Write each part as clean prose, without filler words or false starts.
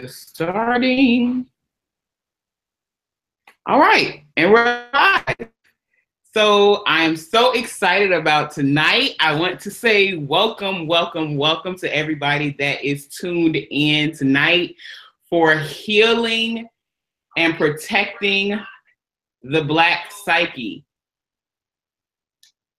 Starting. All right, and we're live. So I am so excited about tonight. I want to say welcome to everybody that is tuned in tonight for healing and protecting the Black psyche.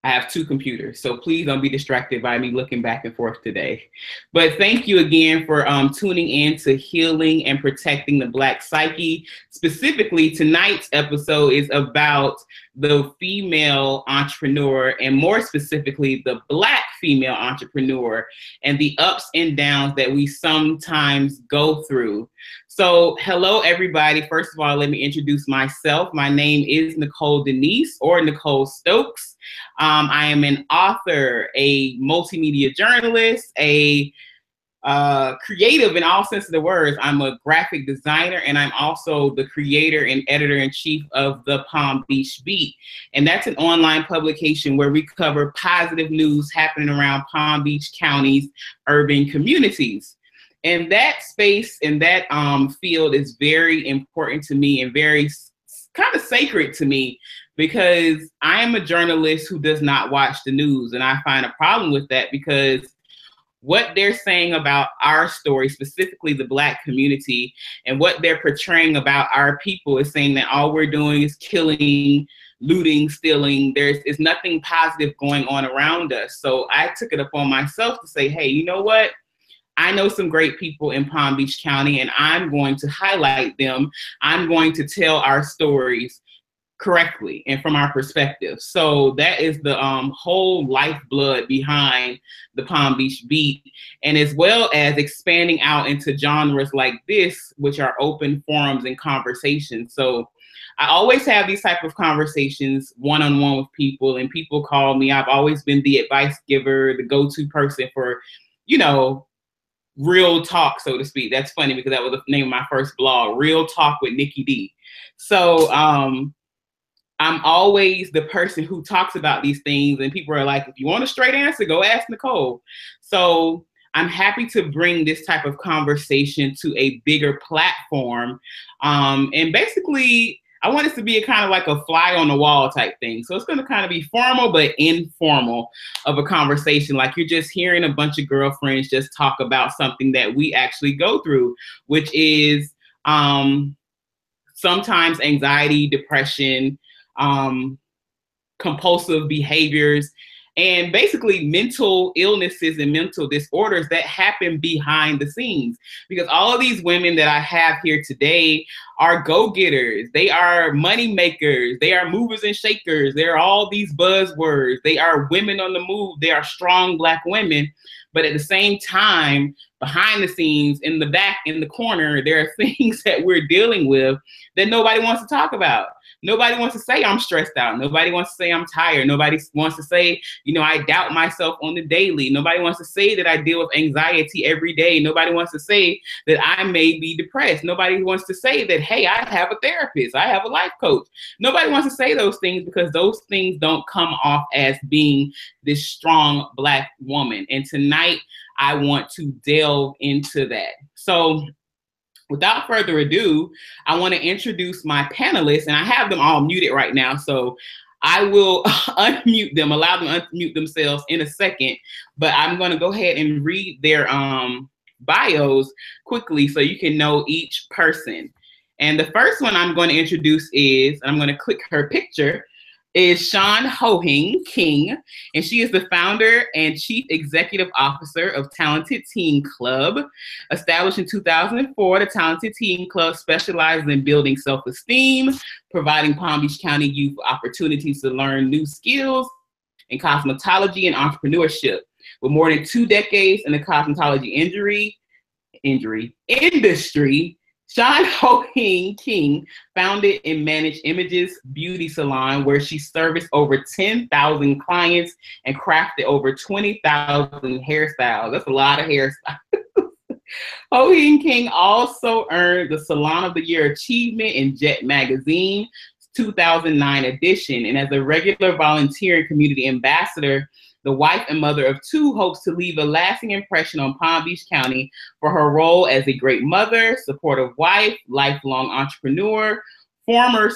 I have two computers, so please don't be distracted by me looking back and forth today. But thank you again for tuning in to Healing and Protecting the Black Psyche. Specifically, tonight's episode is about the female entrepreneur, and more specifically, the Black female entrepreneur, and the ups and downs that we sometimes go through. So hello, everybody. First of all, let me introduce myself. My name is Nicole Denise, or Nicole Stokes. I am an author, a multimedia journalist, a creative in all sense of the words. I'm a graphic designer, and I'm also the creator and editor-in-chief of the Palm Beach Beat. And that's an online publication where we cover positive news happening around Palm Beach County's urban communities. And that space and that field is very important to me and very kind of sacred to me, because I am a journalist who does not watch the news. And I find a problem with that, because what they're saying about our story, specifically the Black community, and what they're portraying about our people is saying that all we're doing is killing, looting, stealing. There's nothing positive going on around us. So I took it upon myself to say, hey, you know what? I know some great people in Palm Beach County, and I'm going to highlight them. I'm going to tell our stories correctly and from our perspective. So that is the whole lifeblood behind the Palm Beach Beat, and as well as expanding out into genres like this, which are open forums and conversations. So I always have these type of conversations one-on-one with people, and people call me. I've always been the advice giver, the go-to person for, you know, real talk, so to speak. That's funny because that was the name of my first blog, Real Talk with Nikki D. So I'm always the person who talks about these things, and people are like, if you want a straight answer, go ask Nicole. So I'm happy to bring this type of conversation to a bigger platform. And basically, I want it to be a kind of like a fly on the wall type thing. So it's going to kind of be formal but informal of a conversation. Like you're just hearing a bunch of girlfriends just talk about something that we actually go through, which is sometimes anxiety, depression, compulsive behaviors, and basically mental illnesses and mental disorders that happen behind the scenes. Because all of these women that I have here today are go-getters. They are money makers. They are movers and shakers. They're all these buzzwords. They are women on the move. They are strong Black women. But at the same time, behind the scenes, in the back, in the corner, there are things that we're dealing with that nobody wants to talk about. Nobody wants to say I'm stressed out. Nobody wants to say I'm tired. Nobody wants to say, you know, I doubt myself on the daily. Nobody wants to say that I deal with anxiety every day. Nobody wants to say that I may be depressed. Nobody wants to say that, hey, I have a therapist. I have a life coach. Nobody wants to say those things, because those things don't come off as being this strong Black woman. And tonight, I want to delve into that. So without further ado, I want to introduce my panelists, and I have them all muted right now, so I will unmute them, allow them to unmute themselves in a second, but I'm going to go ahead and read their bios quickly so you can know each person. And the first one I'm going to introduce is, and I'm going to click her picture, is Shawn Ho-Hing King, and she is the founder and chief executive officer of Talented Teen Club. Established in 2004, the Talented Teen Club specializes in building self-esteem, providing Palm Beach County youth opportunities to learn new skills in cosmetology and entrepreneurship. With more than 2 decades in the cosmetology industry, Shawn Ho-Hing King founded and managed Images Beauty Salon, where she serviced over 10,000 clients and crafted over 20,000 hairstyles. That's a lot of hairstyles. Ho-Hing King also earned the Salon of the Year Achievement in Jet Magazine 2009 edition, and as a regular volunteer and community ambassador The wife and mother of two, hopes to leave a lasting impression on Palm Beach County for her role as a great mother, supportive wife, lifelong entrepreneur, former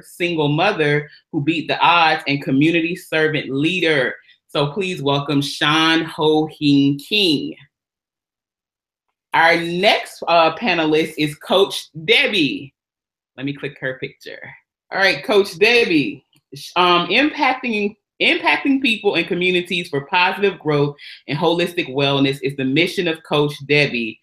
single mother who beat the odds, and community servant leader. So please welcome Shawn Ho-Hing King. Our next panelist is Coach Debbie. Let me click her picture. All right, Coach Debbie, impacting people and communities for positive growth and holistic wellness is the mission of Coach Debbie.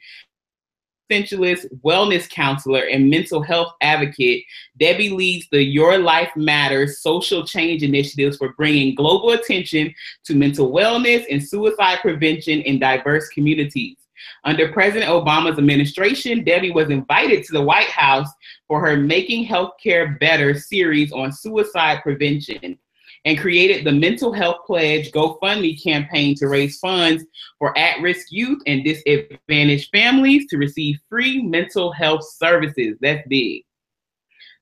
Essentialist, wellness counselor, and mental health advocate, Debbie leads the Your Life Matters social change initiatives for bringing global attention to mental wellness and suicide prevention in diverse communities. Under President Obama's administration, Debbie was invited to the White House for her Making Healthcare Better series on suicide prevention, and created the Mental Health Pledge GoFundMe campaign to raise funds for at-risk youth and disadvantaged families to receive free mental health services. That's big.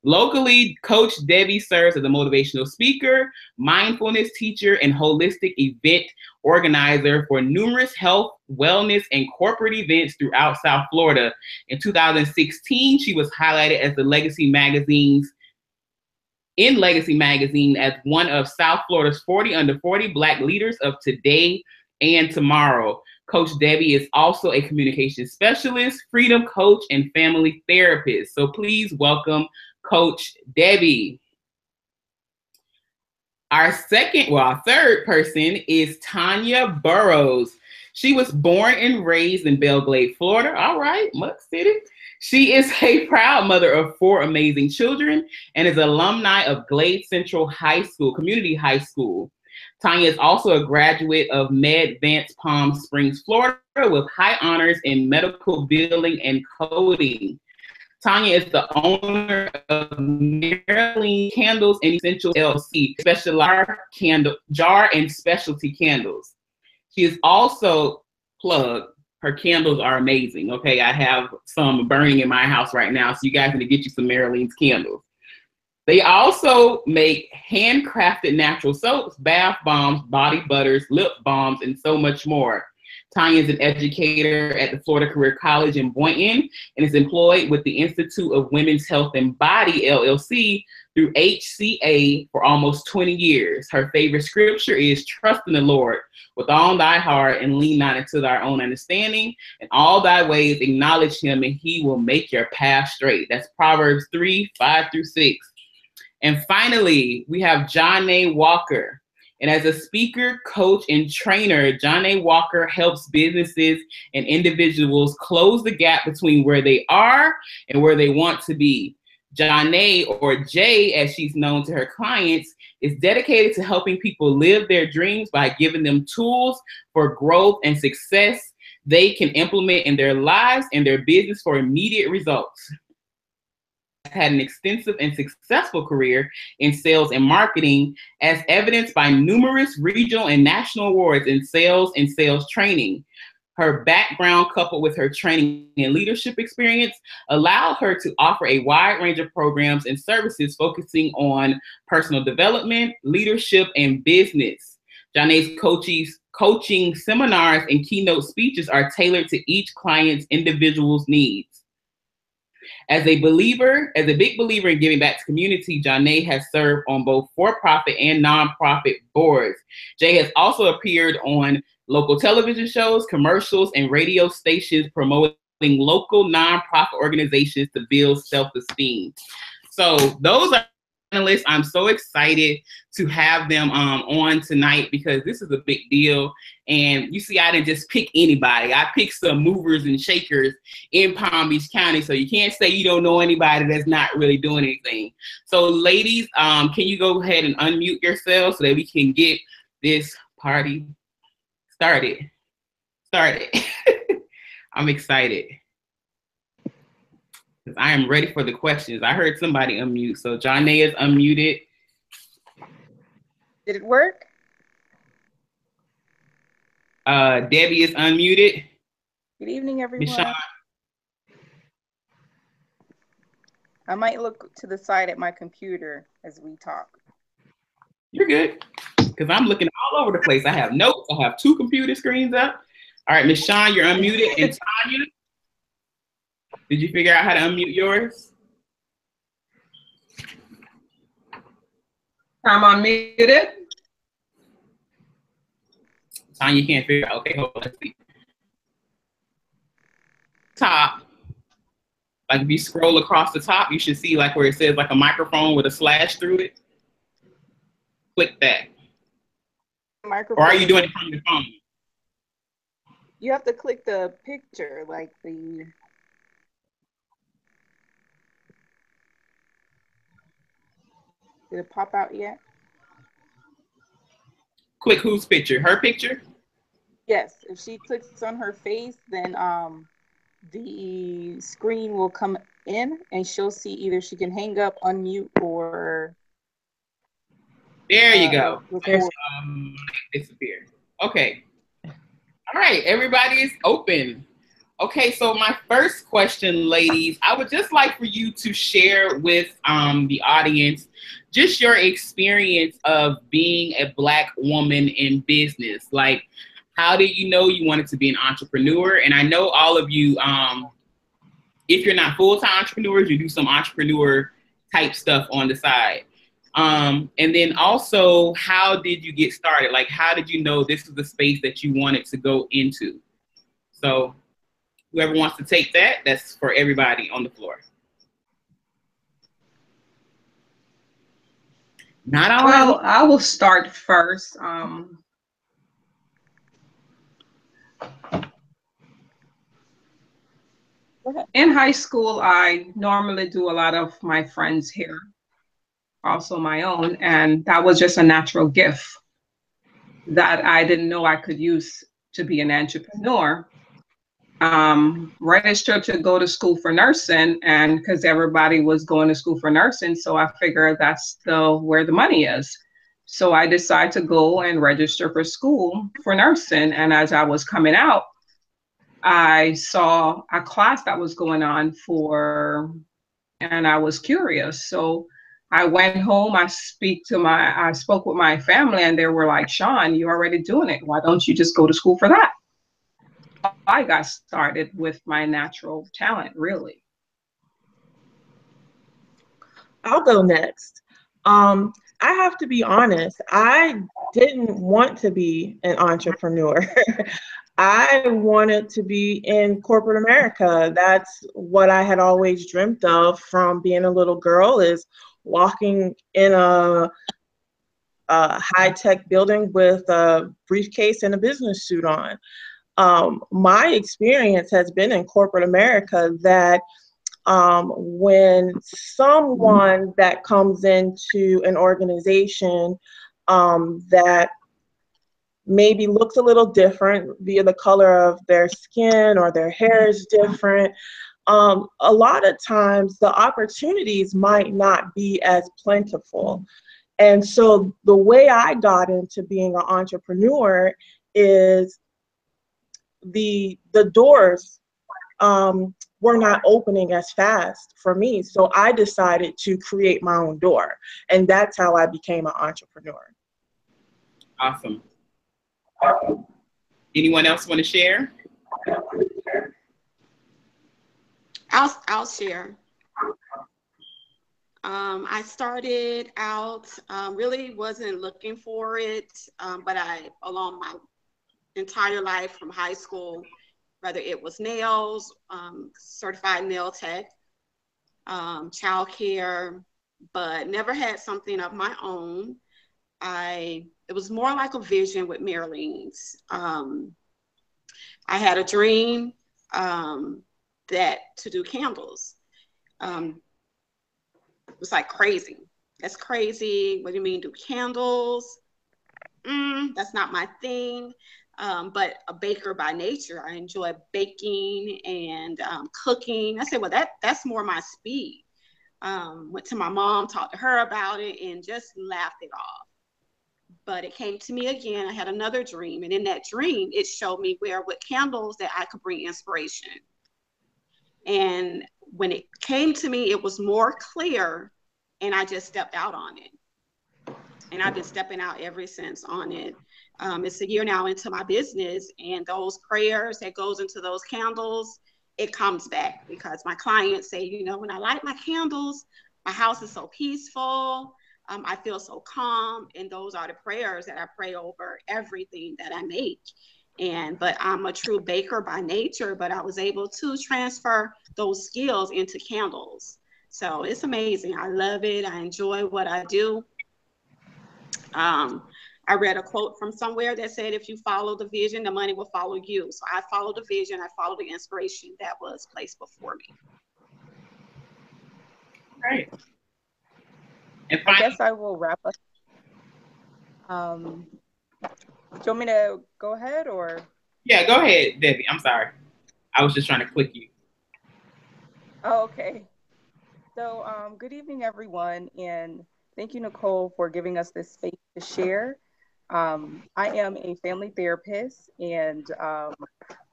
Locally, Coach Debbie serves as a motivational speaker, mindfulness teacher, and holistic event organizer for numerous health, wellness, and corporate events throughout South Florida. In 2016, she was highlighted as Legacy Magazine as one of South Florida's 40 under 40 Black leaders of today and tomorrow. Coach Debbie is also a communication specialist, freedom coach, and family therapist. So please welcome Coach Debbie. Our third person is Tonya Borroughs. She was born and raised in Belle Glade, Florida. All right, Muck City. She is a proud mother of 4 amazing children and is alumni of Glade Central High School, Community High School. Tonya is also a graduate of MedVance Palm Springs, Florida, with high honors in medical billing and coding. Tonya is the owner of Marilyn Candles and Essentials LLC, specialized jar and specialty candles. She is also her candles are amazing. Okay, I have some burning in my house right now, so you guys need to get you some Marilyn's candles. They also make handcrafted natural soaps, bath bombs, body butters, lip balms, and so much more. Tonya is an educator at the Florida Career College in Boynton and is employed with the Institute of Women's Health and Body, LLC, through HCA for almost 20 years. Her favorite scripture is, "Trust in the Lord with all thy heart and lean not into thy own understanding. In all thy ways acknowledge him and he will make your path straight." That's Proverbs 3:5-6. And finally, we have Jaunai Walker. And as a speaker, coach, and trainer, Jaunai Walker helps businesses and individuals close the gap between where they are and where they want to be. Jaunai, or Jay, as she's known to her clients, is dedicated to helping people live their dreams by giving them tools for growth and success they can implement in their lives and their business for immediate results. Had an extensive and successful career in sales and marketing, as evidenced by numerous regional and national awards in sales and sales training. Her background, coupled with her training and leadership experience, allowed her to offer a wide range of programs and services focusing on personal development, leadership, and business. Jaunai's coaching seminars and keynote speeches are tailored to each client's individual's needs. As a big believer in giving back to community, Jaunai has served on both for-profit and nonprofit boards. Jay has also appeared on local television shows, commercials, and radio stations promoting local nonprofit organizations to build self-esteem. So those are panelists. I'm so excited to have them on tonight because this is a big deal. And you see, I didn't just pick anybody. I picked some movers and shakers in Palm Beach County. So you can't say you don't know anybody that's not really doing anything. So ladies, can you go ahead and unmute yourselves so that we can get this party started? I'm excited. I am ready for the questions. I heard somebody unmute. So Jaunai is unmuted. Did it work? Debbie is unmuted. Good evening, everyone. Shawn. I might look to the side at my computer as we talk. You're good. because I'm looking all over the place. I have notes. I have 2 computer screens up. All right, Miss Shawn, you're unmuted. And Tonya, did you figure out how to unmute yours? I'm unmuted. Tonya can't figure out. Okay, hold on. Let's see. Top. Like if you scroll across the top, you should see like where it says like a microphone with a slash through it. Click that. Microphone. Or are you doing it from your phone? You have to click the picture, like the. Did it pop out yet? Click whose picture? Her picture? Yes. If she clicks on her face, then the screen will come in and she'll see either she can hang up, unmute, or. There you go. Disappear. Okay. All right, everybody is open. Okay, so my first question, ladies, I would just like for you to share with the audience just your experience of being a Black woman in business. Like, how did you know you wanted to be an entrepreneur? And I know all of you, if you're not full-time entrepreneurs, you do some entrepreneur type stuff on the side. And then also, how did you get started? Like, how did you know this was the space that you wanted to go into? So whoever wants to take that, that's for everybody on the floor. Not all. Well, I will start first. In high school, I normally do a lot of my friends' hair, also my own, and that was just a natural gift that I didn't know I could use to be an entrepreneur. Registered to go to school for nursing, and because everybody was going to school for nursing, so I figured that's where the money is. So I decided to go and register for school for nursing, and as I was coming out, I saw a class that was going on and I was curious. So I went home, I spoke with my family, and they were like, Shawn, you're already doing it. Why don't you just go to school for that? I got started with my natural talent, really. I'll go next. I have to be honest, I didn't want to be an entrepreneur. I wanted to be in corporate America. That's what I had always dreamt of from being a little girl, is walking in a high-tech building with a briefcase and a business suit on. My experience has been in corporate America that when someone that comes into an organization that maybe looks a little different via the color of their skin or their hair is different, a lot of times the opportunities might not be as plentiful. And so the way I got into being an entrepreneur is the doors were not opening as fast for me. So I decided to create my own door. And that's how I became an entrepreneur. Awesome. Anyone else want to share? I'll share. I started out, really wasn't looking for it, but along my entire life from high school, whether it was nails, certified nail tech, childcare, but never had something of my own. It was more like a vision with Marilene's. I had a dream that to do candles. It was like crazy. That's crazy. What do you mean do candles? That's not my thing. But a baker by nature, I enjoy baking and cooking. I said, well, that's more my speed. Went to my mom, talked to her about it, and just laughed it off. But it came to me again. I had another dream, and in that dream, it showed me where with candles that I could bring inspiration. And when it came to me, it was more clear, and I just stepped out on it. And I've been stepping out ever since on it. It's a year now into my business, and those prayers that goes into those candles, it comes back because my clients say, you know, when I light my candles, my house is so peaceful. I feel so calm. And those are the prayers that I pray over everything that I make. But I'm a true baker by nature, but I was able to transfer those skills into candles. So it's amazing. I love it. I enjoy what I do. I read a quote from somewhere that said, if you follow the vision, the money will follow you. So I follow the vision. I follow the inspiration that was placed before me. Right. And I guess I will wrap up. Do you want me to go ahead or? Yeah, go ahead, Debbie. I'm sorry. I was just trying to click you. Oh, okay. So good evening, everyone. And thank you, Nicole, for giving us this space to share. I am a family therapist, and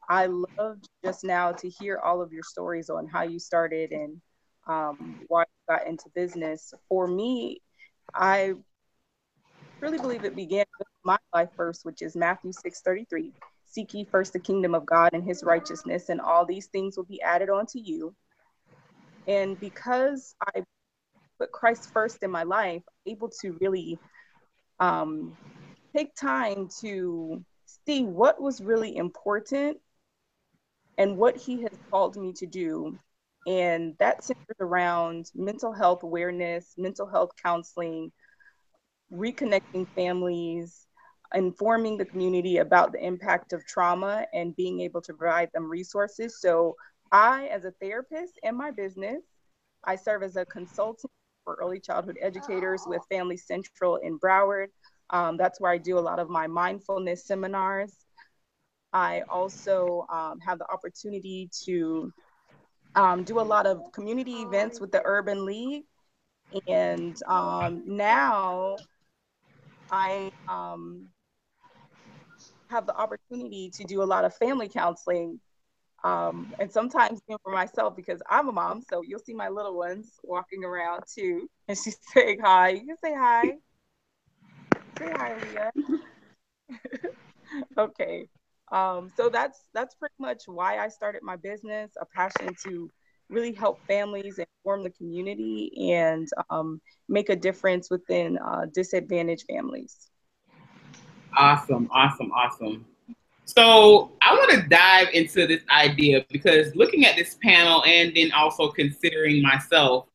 I loved just now to hear all of your stories on how you started and why you got into business. For me, I really believe it began with my life first, which is Matthew 6:33. Seek ye first the kingdom of God and his righteousness, and all these things will be added onto you. And because I put Christ first in my life, I'm able to really take time to see what was really important and what he has called me to do. And that centered around mental health awareness, mental health counseling, reconnecting families, informing the community about the impact of trauma, and being able to provide them resources. So I, as a therapist in my business, I serve as a consultant for early childhood educators with Family Central in Broward. That's where I do a lot of my mindfulness seminars. I also have the opportunity to do a lot of community events with the Urban League. And now I have the opportunity to do a lot of family counseling. And sometimes for myself, because I'm a mom, so you'll see my little ones walking around too. And she's saying hi. You can say hi. Say hi, Leah. Okay. So that's pretty much why I started my business, a passion to really help families and form the community and make a difference within disadvantaged families. Awesome, awesome, awesome. So I want to dive into this idea because looking at this panel and then also considering myself,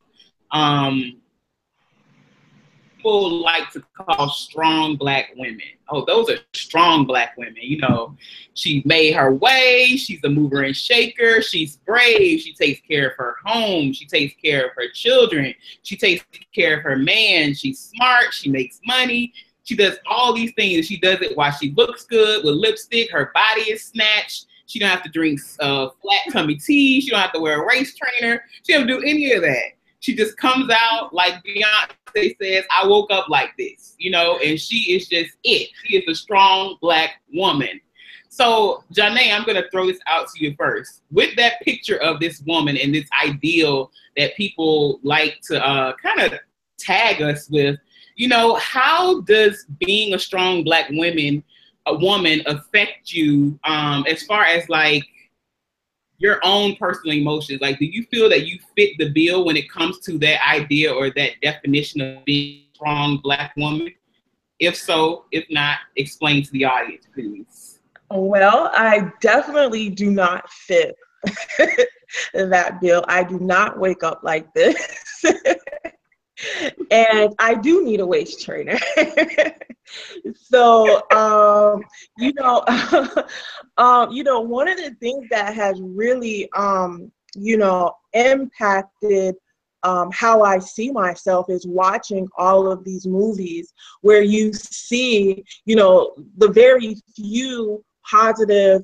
people like to call strong Black women. Oh, those are strong Black women. You know, she made her way. She's a mover and shaker. She's brave. She takes care of her home. She takes care of her children. She takes care of her man. She's smart. She makes money. She does all these things. She does it while she looks good with lipstick. Her body is snatched. She don't have to drink flat tummy tea. She don't have to wear a waist trainer. She don't do any of that. She just comes out like Beyonce says, I woke up like this, you know, and she is just it. She is a strong Black woman. So, Jaunai, I'm going to throw this out to you first. With that picture of this woman and this ideal that people like to kind of tag us with, you know, how does being a strong Black woman affect you as far as like your own personal emotions? Like, do you feel that you fit the bill when it comes to that idea or that definition of being a strong Black woman? If so, if not, explain to the audience, please. Well, I definitely do not fit that bill. I do not wake up like this. And I do need a waist trainer. So, you know, one of the things that has really, impacted how I see myself is watching all of these movies where you see, the very few positive,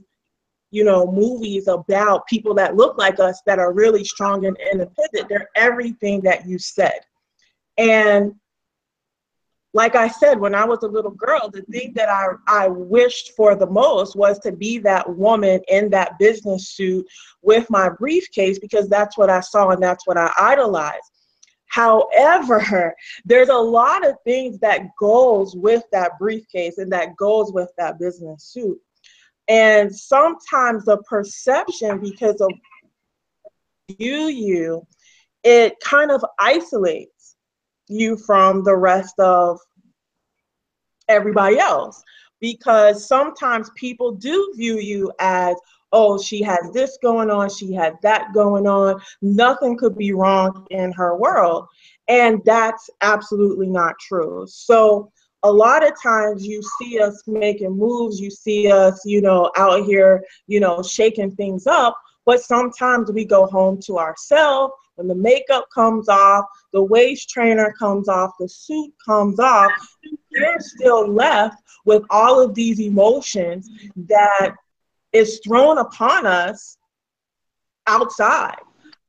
movies about people that look like us that are really strong and independent. They're everything that you said. And like I said, when I was a little girl, the thing that I wished for the most was to be that woman in that business suit with my briefcase, because that's what I saw and that's what I idolized. However, there's a lot of things that goes with that briefcase and that goes with that business suit. And sometimes the perception, because of you, it kind of isolates you from the rest of everybody else, because sometimes people do view you as, oh, she has this going on, she has that going on, nothing could be wrong in her world. And that's absolutely not true. So a lot of times you see us making moves, you see us, out here, shaking things up, but sometimes we go home to ourselves. When the makeup comes off, the waist trainer comes off, the suit comes off, you're still left with all of these emotions that is thrown upon us outside.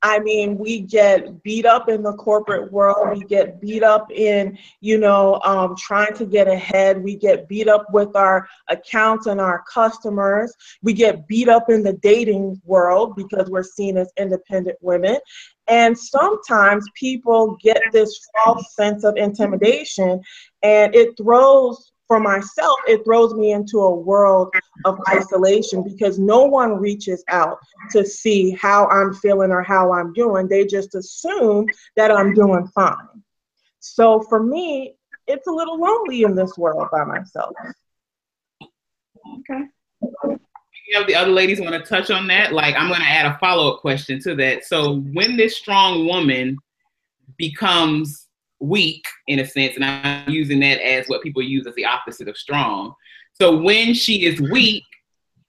I mean, we get beat up in the corporate world. We get beat up in, trying to get ahead. We get beat up with our accounts and our customers. We get beat up in the dating world because we're seen as independent women. And sometimes people get this false sense of intimidation, and for myself, it throws me into a world of isolation, because no one reaches out to see how I'm feeling or how I'm doing. They just assume that I'm doing fine. So for me, it's a little lonely in this world by myself. Okay. The other ladies want to touch on that? Like, I'm going to add a follow-up question to that. So when this strong woman becomes weak, in a sense, and I'm using that as what people use as the opposite of strong. So when she is weak,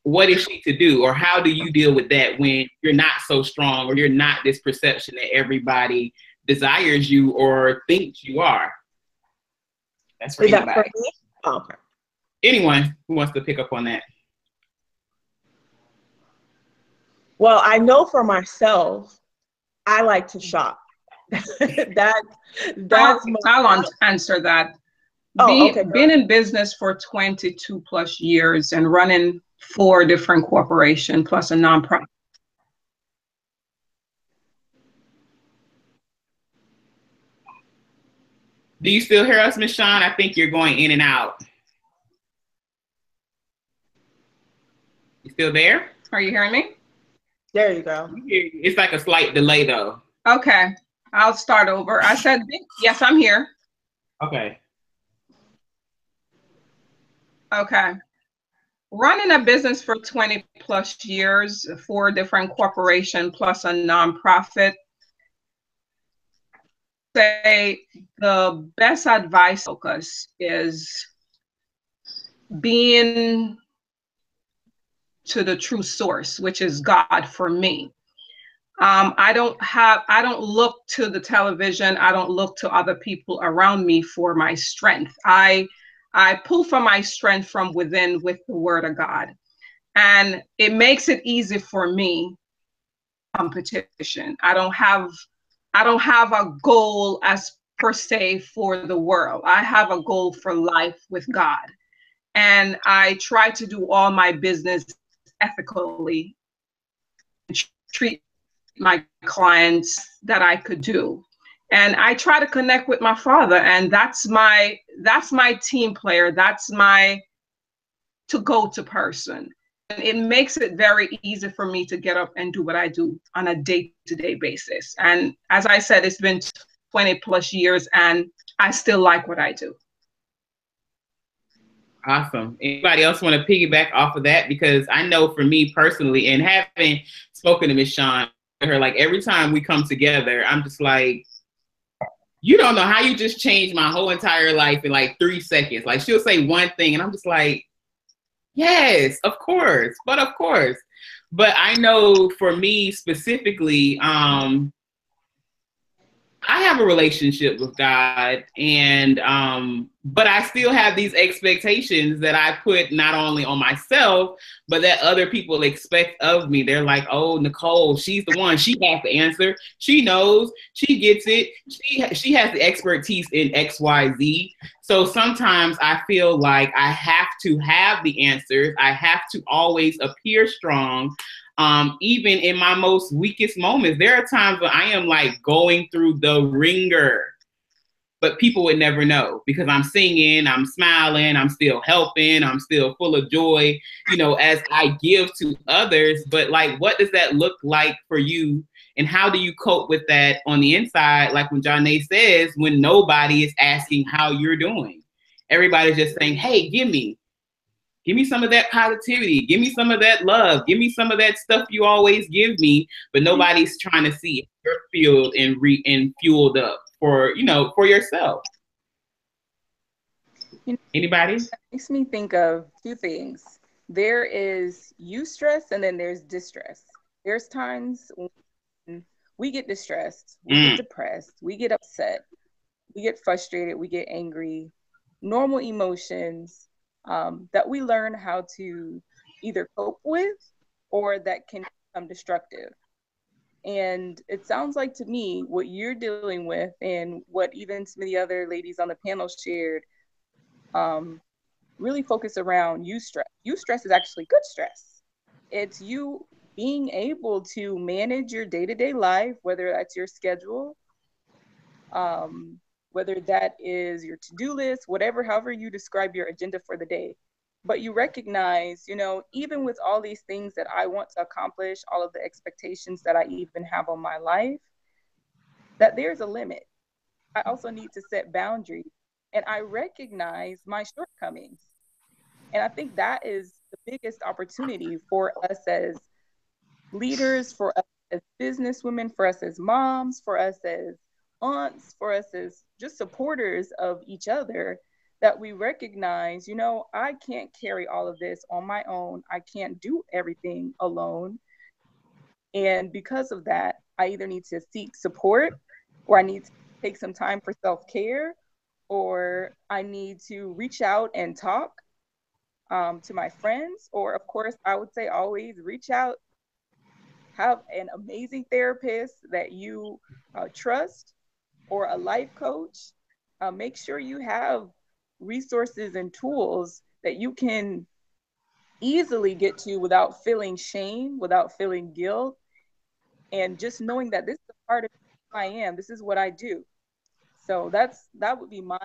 what is she to do? Or how do you deal with that when you're not so strong, or you're not this perception that everybody desires you or thinks you are? That's for anybody. For me? Oh, okay. Anyone who wants to pick up on that. Well, I know for myself, I like to shop. I'll answer that. Been in business for 22 plus years and running 4 different corporations plus a nonprofit. Do you still hear us, Ms. Shawn? I think you're going in and out. You still there? Are you hearing me? There you go. It's like a slight delay though. Okay, I'll start over. I said, yes, I'm here. Okay. Okay. Running a business for 20 plus years, 4 different corporations plus a nonprofit. Say the best advice focus is being to the true source, which is God for me. I don't look to the television. I don't look to other people around me for my strength. I pull from my strength from within with the word of God. And it makes it easy for me. Competition. I don't have a goal as per se for the world. I have a goal for life with God. And I try to do all my business ethically, treat my clients that I could do. And I try to connect with my Father, and that's my team player. That's my to-go-to person. And it makes it very easy for me to get up and do what I do on a day-to-day basis. And as I said, it's been 20 plus years and I still like what I do. Awesome. Anybody else want to piggyback off of that? Because I know for me personally, and having spoken to Ms. Shawn, her, like every time we come together, I'm just like, you don't know how you just changed my whole entire life in like 3 seconds. Like she'll say one thing and I'm just like, yes, of course. But I know for me specifically, I have a relationship with God, and but I still have these expectations that I put not only on myself, but that other people expect of me. They're like, oh, Nicole, she's the one. She has the answer. She knows. She gets it. She has the expertise in X, Y, Z. So sometimes I feel like I have to have the answers. I have to always appear strong. Even in my most weakest moments, there are times when I am like going through the ringer, but people would never know because I'm singing, I'm smiling, I'm still helping, I'm still full of joy, you know, as I give to others. But like, what does that look like for you? And how do you cope with that on the inside? Like when Jaunai says, when nobody is asking how you're doing, everybody's just saying, hey, give me some of that positivity. Give me some of that love. Give me some of that stuff you always give me, but nobody's trying to see if you're fueled and fueled up for, you know, for yourself. Anybody? That makes me think of two things. There is eustress and then there's distress. There's times when we get distressed, we get depressed, we get upset, we get frustrated, we get angry, normal emotions that we learn how to either cope with or that can become destructive. And it sounds like to me what you're dealing with and what even some of the other ladies on the panel shared really focus around eustress. Eustress is actually good stress. It's you being able to manage your day-to-day life, whether that's your schedule, whether that is your to-do list, whatever, however you describe your agenda for the day. But you recognize, you know, even with all these things that I want to accomplish, all of the expectations that I even have on my life, that there's a limit. I also need to set boundaries, and I recognize my shortcomings. And I think that is the biggest opportunity for us as leaders, for us as businesswomen, for us as moms, for us as aunts, for us as just supporters of each other, that we recognize, you know, I can't carry all of this on my own. I can't do everything alone. And because of that, I either need to seek support, or I need to take some time for self-care, or I need to reach out and talk to my friends, or of course, I would say always reach out, have an amazing therapist that you trust, or a life coach. Make sure you have resources and tools that you can easily get to without feeling shame, without feeling guilt, and just knowing that this is a part of who I am. This is what I do. So that would be my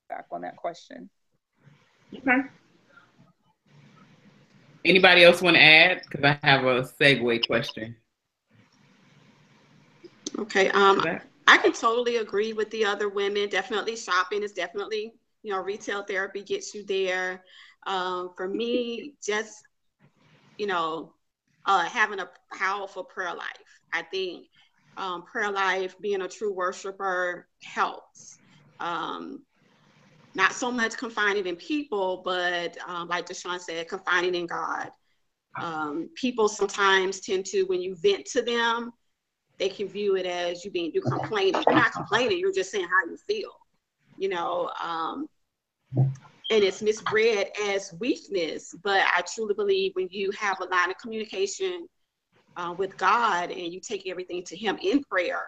feedback on that question. Okay. Anybody else want to add? Because I have a segue question. Okay. I can totally agree with the other women. Definitely shopping is definitely, you know, retail therapy gets you there. For me, just, you know, having a powerful prayer life. I think prayer life, being a true worshiper helps. Not so much confining in people, but like Shawn said, confining in God. People sometimes tend to, when you vent to them, they can view it as you're complaining. You're not complaining, you're just saying how you feel, you know, and it's misread as weakness. But I truly believe when you have a line of communication with God and you take everything to Him in prayer,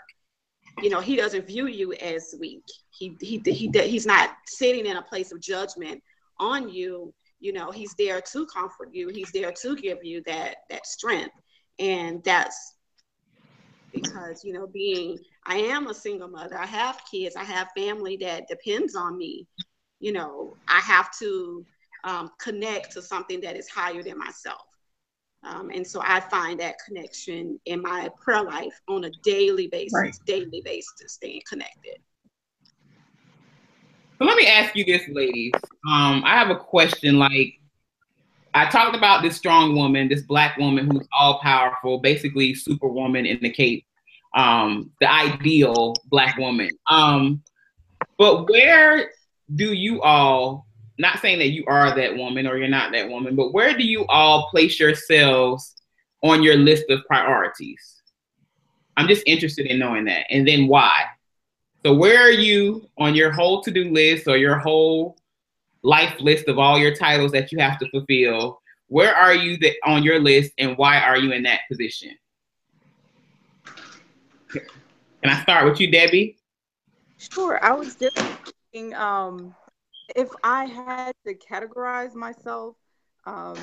you know, He doesn't view you as weak. He's not sitting in a place of judgment on you. You know, He's there to comfort you. He's there to give you that strength. And that's because, you know, I am a single mother. I have kids. I have family that depends on me. You know, I have to connect to something that is higher than myself. And so I find that connection in my prayer life on a daily basis, staying connected. So let me ask you this, ladies. I have a question. Like, I talked about this strong woman, this Black woman who's all powerful, basically superwoman in the cape, the ideal Black woman. But where do you all, not saying that you are that woman or you're not that woman, but where do you all place yourselves on your list of priorities? I'm just interested in knowing that. And then why? So where are you on your whole to-do list or your whole life list of all your titles that you have to fulfill? Where are you on your list, and why are you in that position? Can I start with you, Debbie? Sure. I was just thinking, if I had to categorize myself, I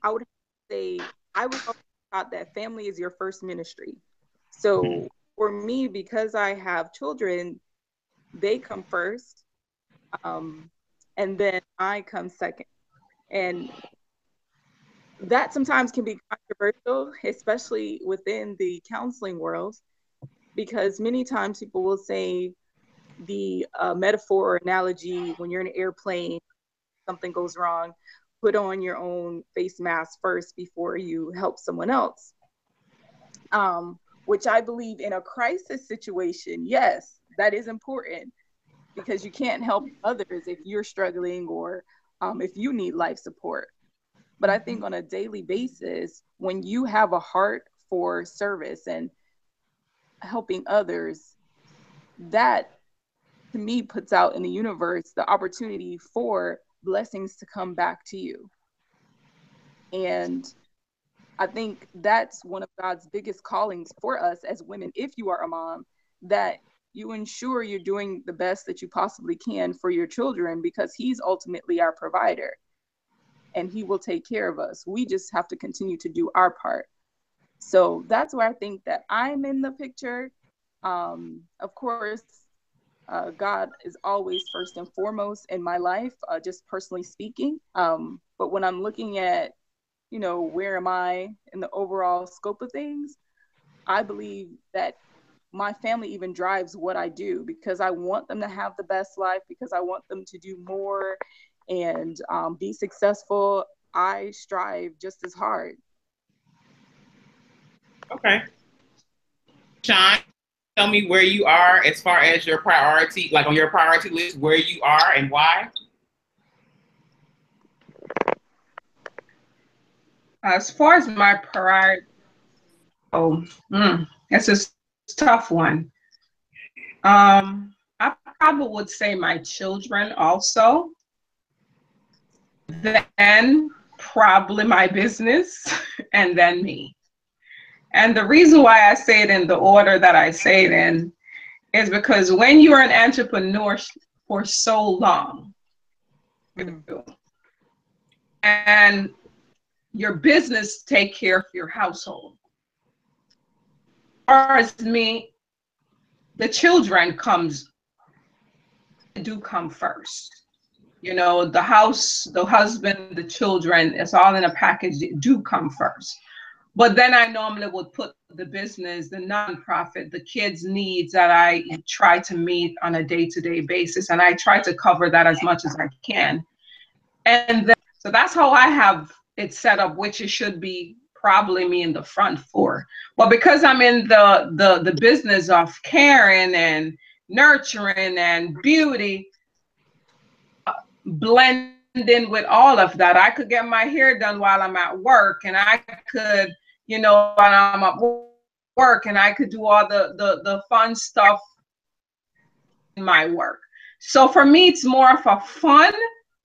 would say I was on taught that family is your first ministry. So for me, because I have children, they come first, and then I come second. And that sometimes can be controversial, especially within the counseling world, because many times people will say the metaphor or analogy, when you're in an airplane, something goes wrong, put on your own face mask first before you help someone else. Which I believe in a crisis situation, yes, that is important, because you can't help others if you're struggling or if you need life support. But I think on a daily basis, when you have a heart for service and helping others, that to me puts out in the universe the opportunity for blessings to come back to you. And I think that's one of God's biggest callings for us as women, if you are a mom, that you ensure you're doing the best that you possibly can for your children, because He's ultimately our provider and He will take care of us. We just have to continue to do our part. So that's where I think that I'm in the picture. Of course, God is always first and foremost in my life, just personally speaking. But when I'm looking at, where am I in the overall scope of things, I believe that my family even drives what I do, because I want them to have the best life, because I want them to do more and be successful. I strive just as hard. Okay. Shawn, tell me where you are as far as your priority, like on your priority list, where you are and why. As far as my priority, it's a tough one. I probably would say my children also, then probably my business, and then me. And the reason why I say it in the order that I say it in is because when you're an entrepreneur for so long, and your business take care of your household. As far as me, the children do come first. The house, the husband, the children, it's all in a package. They do come first. But then I normally would put the business, the nonprofit, the kids' needs that I try to meet on a day-to-day basis. And I try to cover that as much as I can. And then, so that's how I have it set up, which it should be probably me in the front for. But because I'm in the business of caring and nurturing and beauty, blending with all of that, I could get my hair done while I'm at work, and I could, while I'm at work, and I could do all the fun stuff in my work. So for me, it's more of a fun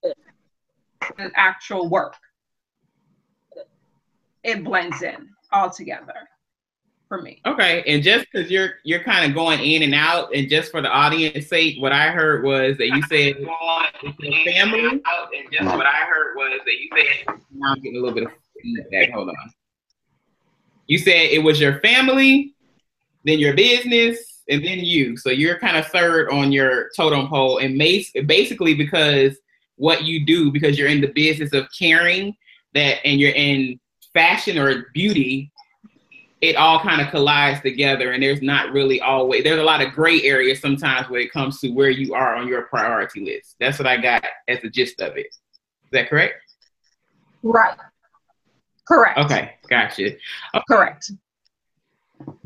than actual work. It blends in all together for me. Okay, and just because you're kind of going in and out, and just for the audience sake, what I heard was that you said family. And just what I heard was that you said, now I'm getting a little bit of feedback. Hold on. You said it was your family, then your business, and then you. So you're kind of third on your totem pole, and basically because what you do, because you're in the business of caring, that, and you're in fashion or beauty, it all kind of collides together, and there's not really always, there's a lot of gray areas sometimes when it comes to where you are on your priority list. That's what I got as the gist of it. Is that correct? Right. Correct. Okay, gotcha. Okay. Correct.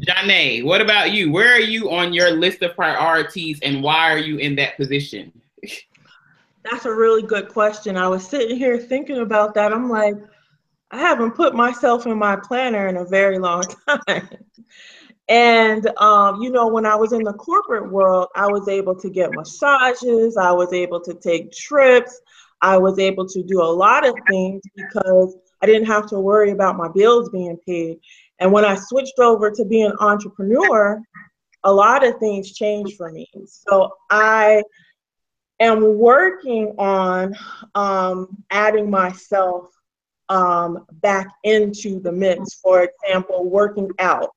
Jaunai, what about you? Where are you on your list of priorities, and why are you in that position? That's a really good question. I was sitting here thinking about that. I'm like, I haven't put myself in my planner in a very long time. And, when I was in the corporate world, I was able to get massages. I was able to take trips. I was able to do a lot of things because I didn't have to worry about my bills being paid. And when I switched over to being an entrepreneur, a lot of things changed for me. So I am working on adding myself back into the mix. For example, working out.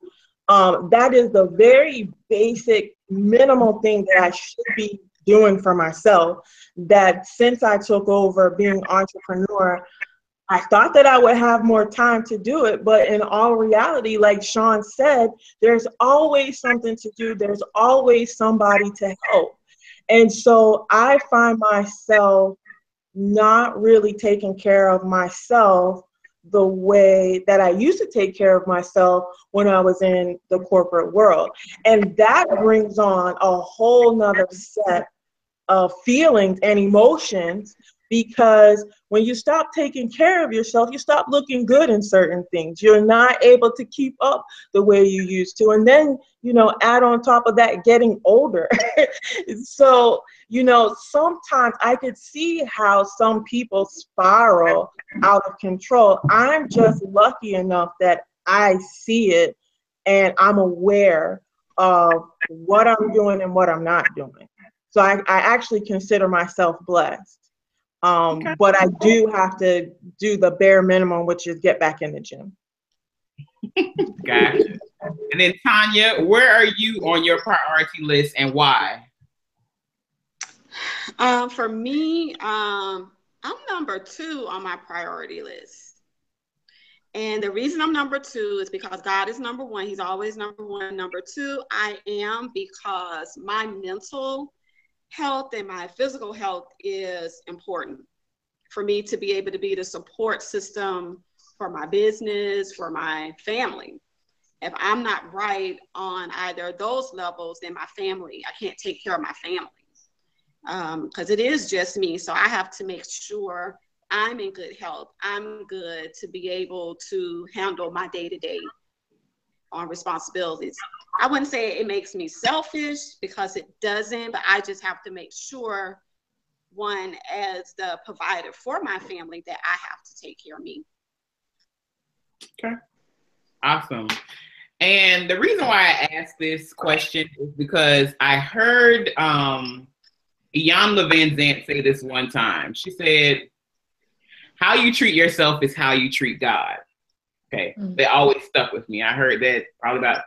That is the very basic minimal thing that I should be doing for myself, that since I took over being entrepreneur, I thought that I would have more time to do it, but in all reality, like Shawn said, there's always something to do. There's always somebody to help. And so I find myself not really taking care of myself the way that I used to take care of myself when I was in the corporate world. And that brings on a whole nother set of feelings and emotions, because when you stop taking care of yourself, you stop looking good in certain things. You're not able to keep up the way you used to. And then, you know, add on top of that, getting older. So, you know, sometimes I could see how some people spiral out of control. I'm just lucky enough that I see it and I'm aware of what I'm doing and what I'm not doing. So I actually consider myself blessed. But I do have to do the bare minimum, which is get back in the gym. Gotcha. And then Tonya, where are you on your priority list and why? For me, I'm number 2 on my priority list. And the reason I'm number 2 is because God is number 1. He's always number 1. Number 2, I am, because my mental health and my physical health is important for me to be able to be the support system for my business, for my family. If I'm not right on either of those levels, then my family, I can't take care of my family, because it is just me. So I have to make sure I'm in good health. I'm good to be able to handle my day-to-day on responsibilities. I wouldn't say it makes me selfish, because it doesn't, but I just have to make sure, one, as the provider for my family, that I have to take care of me. Okay. Awesome. And the reason why I asked this question is because I heard Iyanla Van Zant say this one time. She said, how you treat yourself is how you treat God. Okay. That always stuck with me. I heard that probably about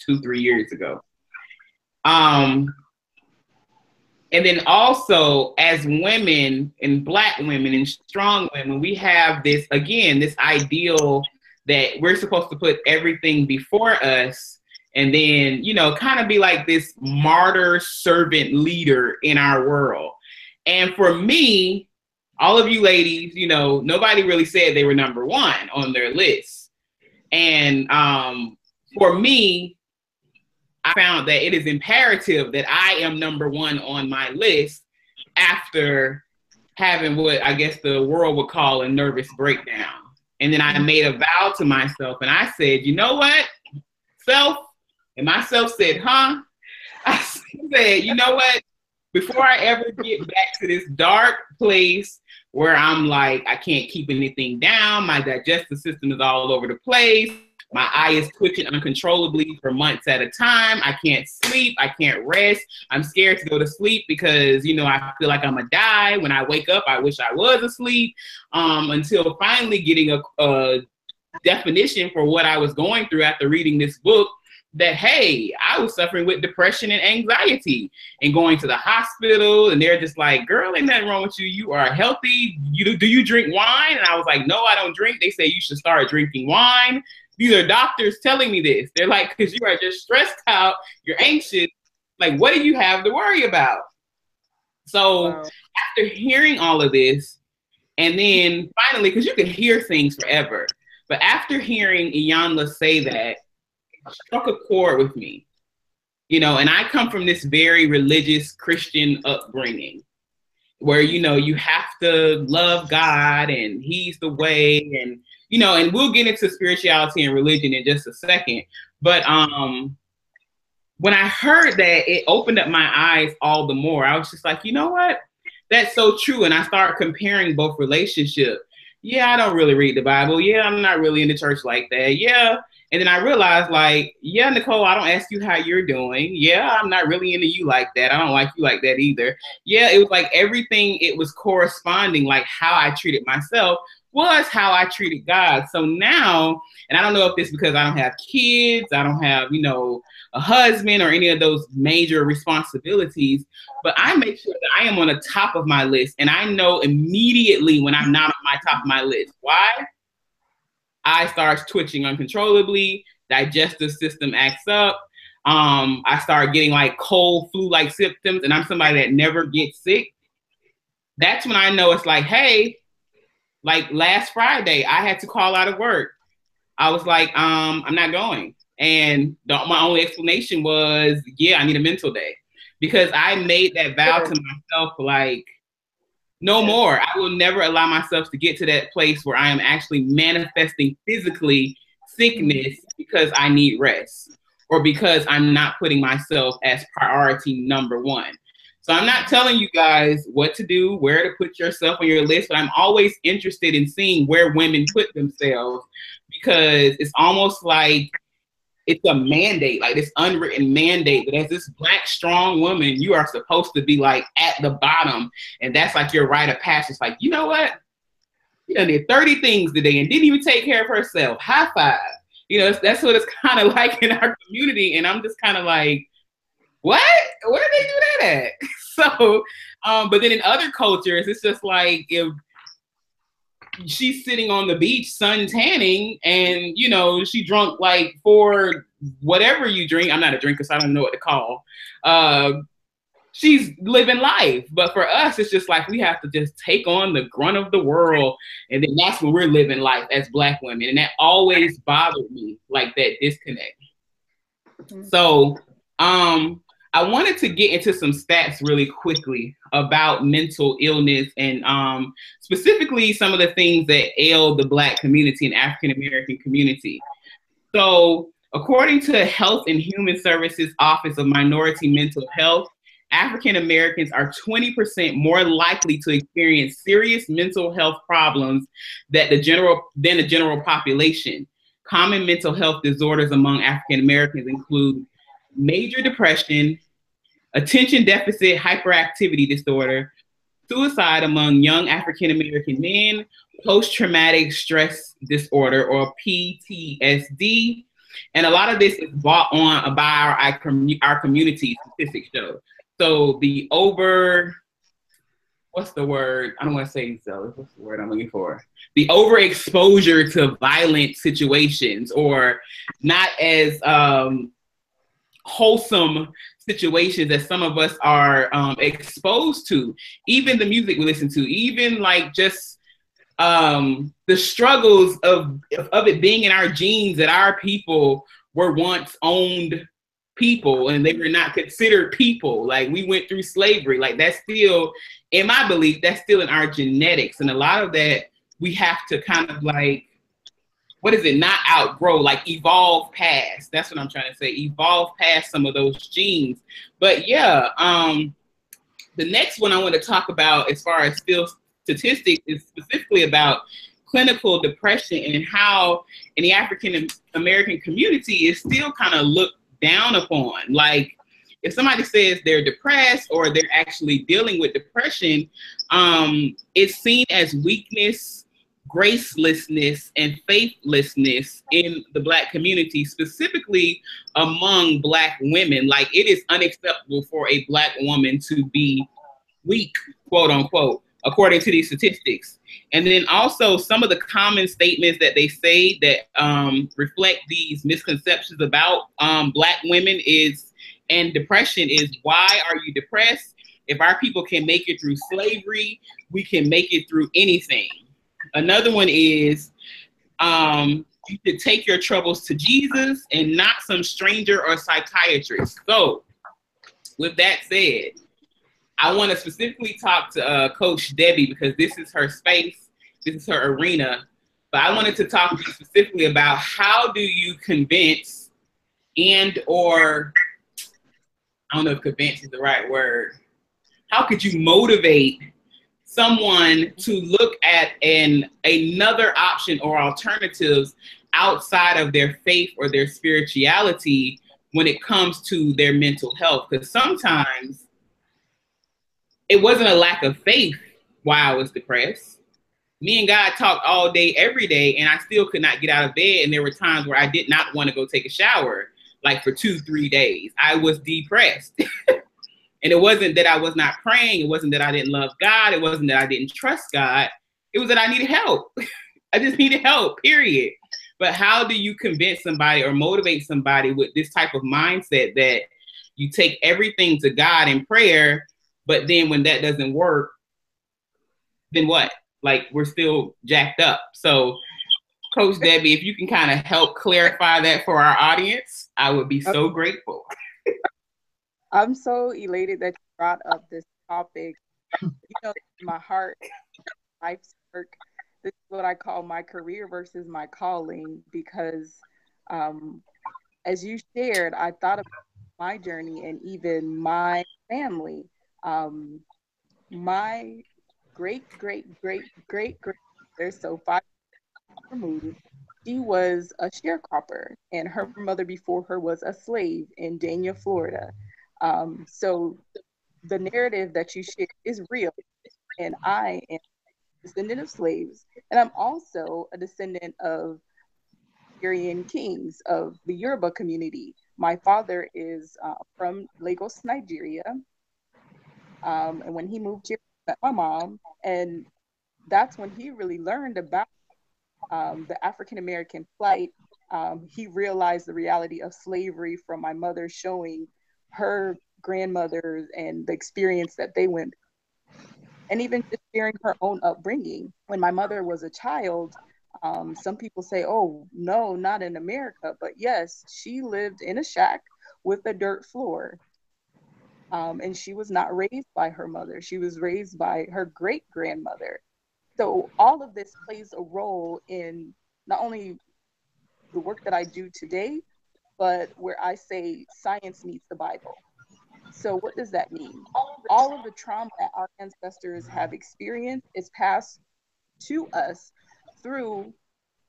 2-3 years ago. And then also, as women and Black women and strong women, we have this, again, this ideal that we're supposed to put everything before us and then, you know, kind of be like this martyr servant leader in our world. And for me, all of you ladies, you know, nobody really said they were number 1 on their list. And for me, I found that it is imperative that I am number 1 on my list after having what I guess the world would call a nervous breakdown. And then I made a vow to myself and I said, you know what, self? And myself said, huh? I said, you know what? Before I ever get back to this dark place where I'm like, I can't keep anything down, my digestive system is all over the place, my eye is twitching uncontrollably for months at a time, I can't sleep, I can't rest, I'm scared to go to sleep because, you know, I feel like I'm gonna die. When I wake up, I wish I was asleep, until finally getting a definition for what I was going through after reading this book, that, hey, I was suffering with depression and anxiety and going to the hospital, and they're just like, girl, ain't nothing wrong with you. You are healthy. Do you drink wine? And I was like, no, I don't drink. They say you should start drinking wine. These are doctors telling me this. They're like, because you are just stressed out, you're anxious. Like, what do you have to worry about? So after hearing all of this, and then finally, because you can hear things forever, but after hearing Iyanla say that, it struck a chord with me. You know, and I come from this very religious Christian upbringing where, you know, you have to love God and he's the way, and, you know, and we'll get into spirituality and religion in just a second. But when I heard that, it opened up my eyes all the more. I was just like, you know what? That's so true. And I started comparing both relationships. Yeah, I don't really read the Bible. Yeah, I'm not really in the church like that. Yeah. And then I realized, like, yeah, Nicole, I don't ask you how you're doing. Yeah, I'm not really into you like that. I don't like you like that either. Yeah, it was like everything, it was corresponding, like how I treated myself was how I treated God. So now, and I don't know if it's because I don't have kids, I don't have, you know, a husband or any of those major responsibilities, but I make sure that I am on the top of my list. And I know immediately when I'm not on my top of my list. Why? I start twitching uncontrollably, digestive system acts up. I start getting like cold, flu-like symptoms, and I'm somebody that never gets sick. That's when I know it's like, hey, like last Friday, I had to call out of work. I was like, I'm not going. And my only explanation was, yeah, I need a mental day. Because I made that vow to myself, like, no more. I will never allow myself to get to that place where I am actually manifesting physically sickness because I need rest or because I'm not putting myself as priority number one. So I'm not telling you guys what to do, where to put yourself on your list, but I'm always interested in seeing where women put themselves, because it's almost like it's a mandate, like this unwritten mandate that as this Black strong woman, you are supposed to be like at the bottom. And that's like your rite of passage. It's like, you know what? You done did 30 things today and didn't even take care of herself. High five. You know, that's what it's kind of like in our community. And I'm just kind of like, what? Where did they do that at? So, but then in other cultures, it's just like if she's sitting on the beach sun tanning and, you know, she drunk like 4 whatever you drink. I'm not a drinker, so I don't know what to call. She's living life. But for us, it's just like we have to just take on the grunt of the world. And then that's when we're living life as Black women. And that always bothered me, like that disconnect. So, I wanted to get into some stats really quickly about mental illness and specifically some of the things that ail the Black community and African-American community. So according to Health and Human Services Office of Minority Mental Health, African-Americans are 20% more likely to experience serious mental health problems than the general population. Common mental health disorders among African-Americans include major depression, attention deficit hyperactivity disorder, suicide among young African-American men, post-traumatic stress disorder or PTSD. And a lot of this is brought on by our community statistics show. So the what's the word? I don't want to say so. What's the word I'm looking for? The overexposure to violent situations or not as wholesome situations that some of us are exposed to, even the music we listen to, even like just the struggles of it being in our genes that our people were once owned people and they were not considered people. Like we went through slavery. Like that's still, in my belief, that's still in our genetics. And a lot of that we have to kind of like, not outgrow, like evolve past. That's what I'm trying to say. Evolve past some of those genes. But yeah, the next one I want to talk about as far as still statistics is specifically about clinical depression and how in the African American community is still kind of looked down upon. Like if somebody says they're depressed or they're actually dealing with depression, it's seen as weakness, gracelessness, and faithlessness in the Black community, specifically among Black women. Like it is unacceptable for a Black woman to be weak, quote unquote, according to these statistics. And then also some of the common statements that they say that reflect these misconceptions about Black women and depression is, why are you depressed? If our people can make it through slavery, we can make it through anything. Another one is you should take your troubles to Jesus and not some stranger or psychiatrist. So with that said, I want to specifically talk to Coach Debbie because this is her space, this is her arena. But I wanted to talk to you specifically about how do you convince or I don't know if convince is the right word. How could you motivate someone to look at another option or alternatives outside of their faith or their spirituality when it comes to their mental health? Because sometimes it wasn't a lack of faith why I was depressed. Me and God talked all day, every day, and I still could not get out of bed. And there were times where I did not want to go take a shower, like for 2-3 days. I was depressed. And it wasn't that I was not praying. It wasn't that I didn't love God. It wasn't that I didn't trust God. It was that I needed help. I just needed help, period. But how do you convince somebody or motivate somebody with this type of mindset that you take everything to God in prayer, but then when that doesn't work, then what? Like, we're still jacked up. So, Coach Debbie, if you can kind of help clarify that for our audience, I would be so grateful. I'm so elated that you brought up this topic. You know, my heart, life's work. This is what I call my career versus my calling, because as you shared, I thought about my journey and even my family. My great, so 5 removed, she was a sharecropper, and her mother before her was a slave in Dania, Florida. So the narrative that you share is real, and I am a descendant of slaves, and I'm also a descendant of Nigerian kings of the Yoruba community. My father is from Lagos, Nigeria, and when he moved here, he met my mom, and that's when he really learned about the African American plight. He realized the reality of slavery from my mother showing her grandmothers and the experience that they went through, and even just sharing her own upbringing. When my mother was a child, some people say, oh, no, not in America. But yes, she lived in a shack with a dirt floor. And she was not raised by her mother. She was raised by her great grandmother. So all of this plays a role in not only the work that I do today, but where I say science meets the Bible. So what does that mean? All of the trauma that our ancestors have experienced is passed to us through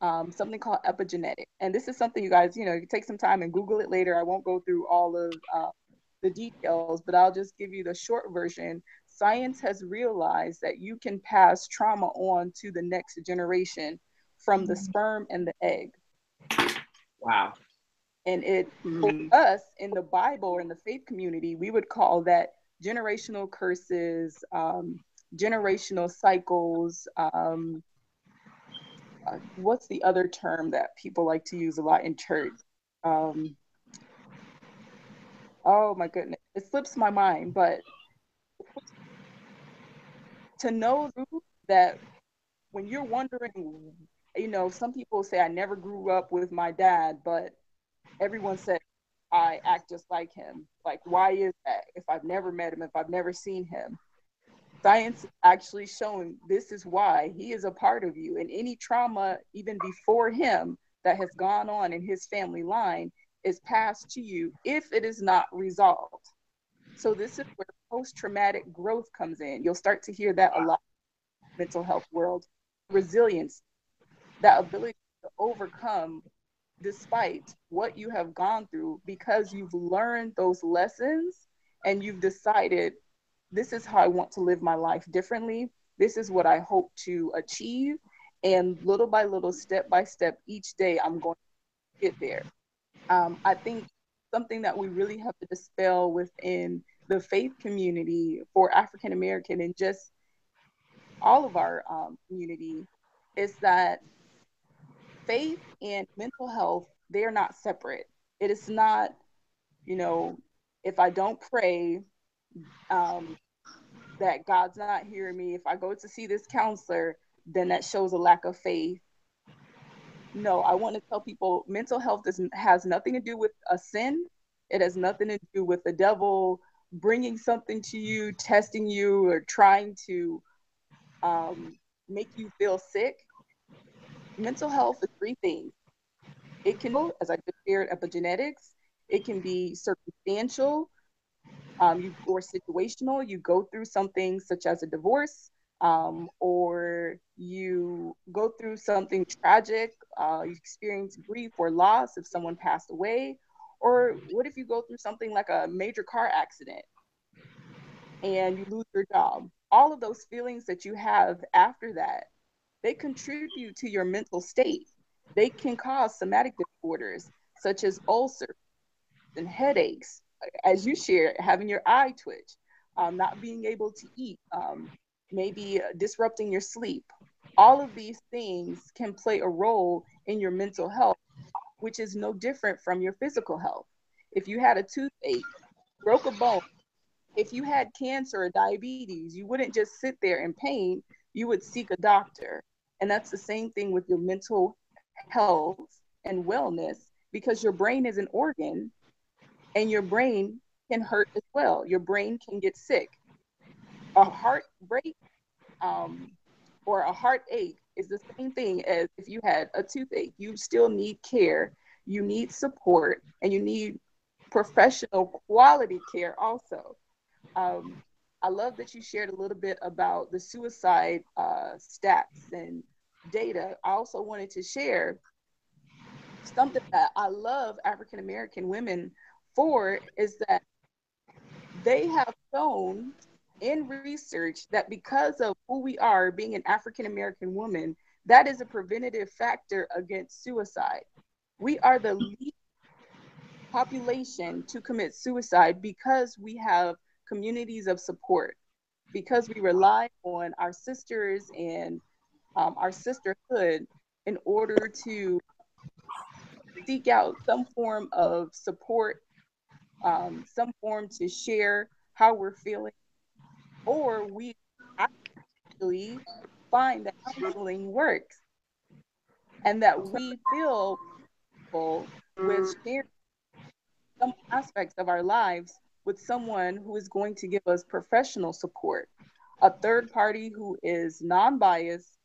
something called epigenetic. And this is something you guys, you take some time and Google it later. I won't go through all of the details, but I'll just give you the short version. Science has realized that you can pass trauma on to the next generation from the sperm and the egg. Wow. And it, for us in the Bible or in the faith community, we would call that generational curses, generational cycles. What's the other term that people like to use a lot in church? Oh my goodness, it slips my mind, but to know that when you're wondering, some people say, I never grew up with my dad, but everyone said I act just like him. Like, why is that? If I've never met him, if I've never seen him, science is actually showing this is why. He is a part of you, and any trauma even before him that has gone on in his family line is passed to you if it is not resolved. So this is where post-traumatic growth comes in. You'll start to hear that a lot in the mental health world. Resilience, that ability to overcome despite what you have gone through, because you've learned those lessons and you've decided, this is how I want to live my life differently. This is what I hope to achieve. And little by little, step by step, each day, I'm going to get there. I think something that we really have to dispel within the faith community for African American and just all of our community is that faith and mental health, they are not separate. It is not, if I don't pray, that God's not hearing me. If I go to see this counselor, then that shows a lack of faith. No, I want to tell people mental health has nothing to do with a sin. It has nothing to do with the devil bringing something to you, testing you, or trying to make you feel sick. Mental health is 3 things. It can, as I just shared, epigenetics. It can be circumstantial, or situational. You go through something such as a divorce, or you go through something tragic, you experience grief or loss if someone passed away, or what if you go through something like a major car accident and you lose your job? All of those feelings that you have after that, they contribute to your mental state. They can cause somatic disorders such as ulcers and headaches, as you shared, having your eye twitch, not being able to eat, maybe disrupting your sleep. All of these things can play a role in your mental health, which is no different from your physical health. If you had a toothache, broke a bone, if you had cancer or diabetes, you wouldn't just sit there in pain, you would seek a doctor. And that's the same thing with your mental health and wellness, because your brain is an organ and your brain can hurt as well. Your brain can get sick. A heartbreak or a heartache is the same thing as if you had a toothache. You still need care, you need support, and you need professional quality care also. I love that you shared a little bit about the suicide stats and data. I also wanted to share something that I love African American women for, is that they have shown in research that because of who we are, being an African American woman, that is a preventative factor against suicide. We are the least population to commit suicide because we have communities of support, because we rely on our sisters and our sisterhood in order to seek out some form of support, some form to share how we're feeling, or we actually find that counseling works and that we feel comfortable with sharing some aspects of our lives with someone who is going to give us professional support, a third party who is non-biased,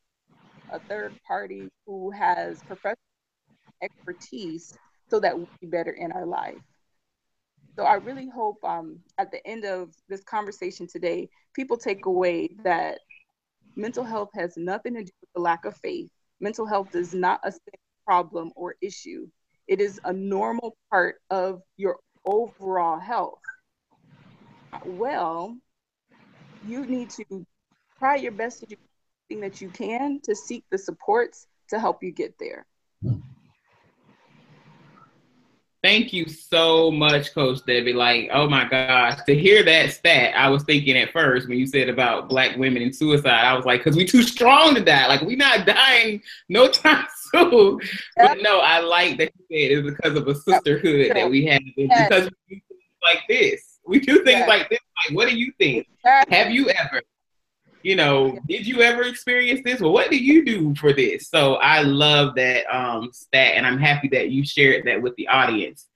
a third party who has professional expertise so that we be better in our life. So I really hope at the end of this conversation today, people take away that mental health has nothing to do with the lack of faith. Mental health is not a problem or issue. It is a normal part of your overall health. Well, you need to try your best to do everything that you can to seek the supports to help you get there. Thank you so much, Coach Debbie. Like, oh my gosh, to hear that stat, I was thinking at first when you said about Black women and suicide, I was like, because we too strong to die. Like, we not dying no time soon. But no, I like that you said it's because of a sisterhood that we have. Because we do things like this. We do things like this. Like, what do you think? Have you ever? You know, did you ever experience this? Well, what do you do for this? So I love that stat, and I'm happy that you shared that with the audience.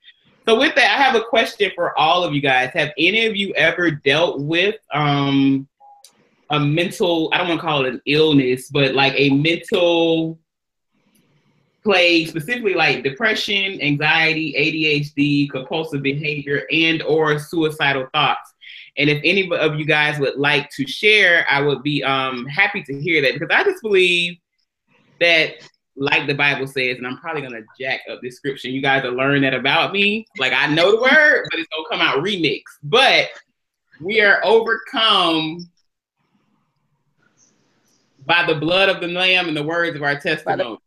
So with that, I have a question for all of you guys. Have any of you ever dealt with a mental, I don't want to call it an illness, but like a mental plague, specifically like depression, anxiety, ADHD, compulsive behavior, and or suicidal thoughts? And if any of you guys would like to share, I would be happy to hear that, because I just believe that, like the Bible says, and I'm probably going to jack up this scripture. You guys will learn that about me. Like, I know the word, but it's going to come out remixed. But we are overcome by the blood of the Lamb and the words of our testimony.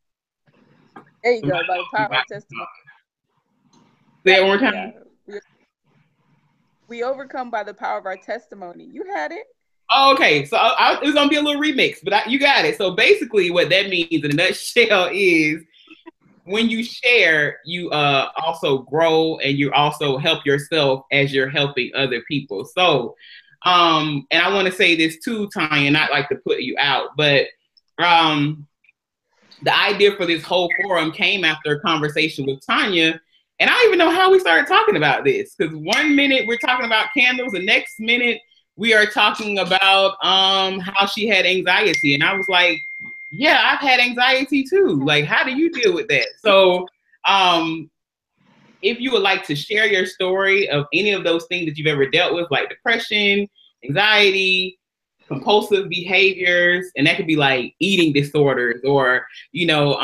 There you go, by the power of our testimony. Say it one more time. Yeah. We overcome by the power of our testimony. You had it. Oh, okay, so it's gonna be a little remix, but you got it. So basically, what that means in a nutshell is, when you share, you also grow, and you also help yourself as you're helping other people. So, and I want to say this too, Tonya, not like to put you out, but the idea for this whole forum came after a conversation with Tonya. And I don't even know how we started talking about this, because 1 minute we're talking about candles, the next minute we are talking about how she had anxiety. And I was like, yeah, I've had anxiety too. Like, how do you deal with that? So if you would like to share your story of any of those things that you've ever dealt with, like depression, anxiety, compulsive behaviors, and that could be like eating disorders, or, you know,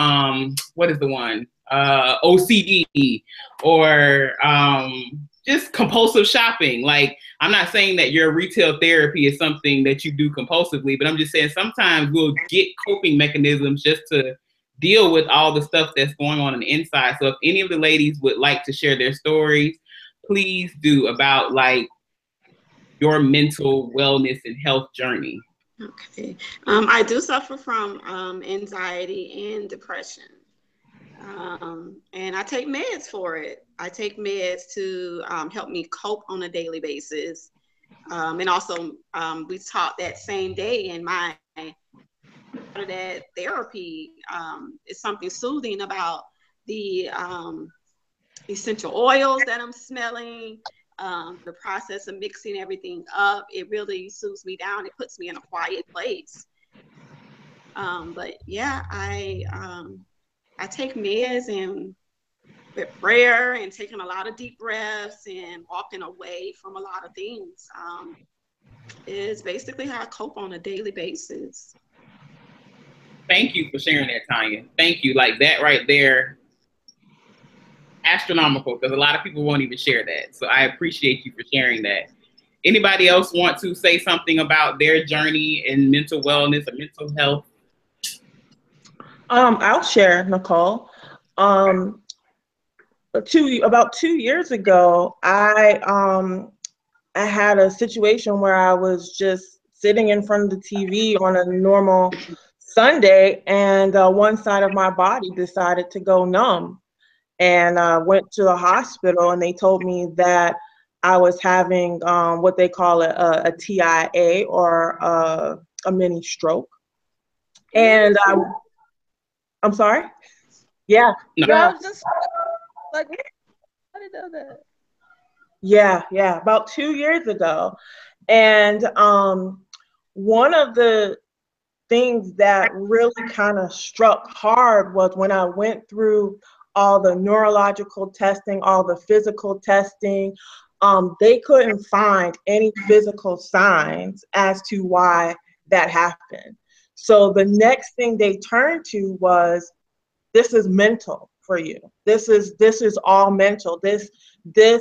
what is the one? OCD, or just compulsive shopping. Like, I'm not saying that your retail therapy is something that you do compulsively, but I'm just saying sometimes we'll get coping mechanisms just to deal with all the stuff that's going on the inside. So if any of the ladies would like to share their stories, please do, about like your mental wellness and health journey. Okay. I do suffer from anxiety and depression. And I take meds for it. I take meds to help me cope on a daily basis. And also, we taught that same day in my part of that therapy is something soothing about the essential oils that I'm smelling, the process of mixing everything up. It really soothes me down. It puts me in a quiet place. But yeah, I take meds, and with prayer and taking a lot of deep breaths and walking away from a lot of things is basically how I cope on a daily basis. Thank you for sharing that, Tonya. Thank you. Like, that right there, astronomical, because a lot of people won't even share that. So I appreciate you for sharing that. Anybody else want to say something about their journey in mental wellness or mental health? I'll share, Nicole. About 2 years ago, I had a situation where I was just sitting in front of the TV on a normal Sunday, and one side of my body decided to go numb. And I went to the hospital, and they told me that I was having what they call a TIA, or a mini stroke. And I'm sorry? Yeah. No. Yeah, I was just like, I didn't know that. Yeah, about 2 years ago. And one of the things that really kind of struck hard was when I went through all the neurological testing, all the physical testing, they couldn't find any physical signs as to why that happened. So the next thing they turned to was, this is mental for you. This is all mental. This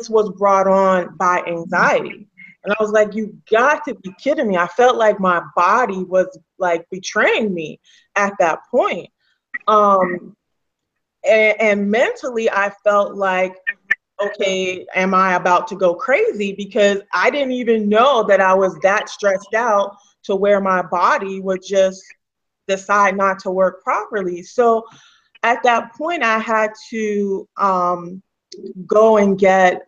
was brought on by anxiety. And I was like, you got to be kidding me. I felt like my body was like betraying me at that point. And mentally, I felt like, okay, am I about to go crazy? Because I didn't even know that I was that stressed out to where my body would just decide not to work properly. So at that point, I had to go and get,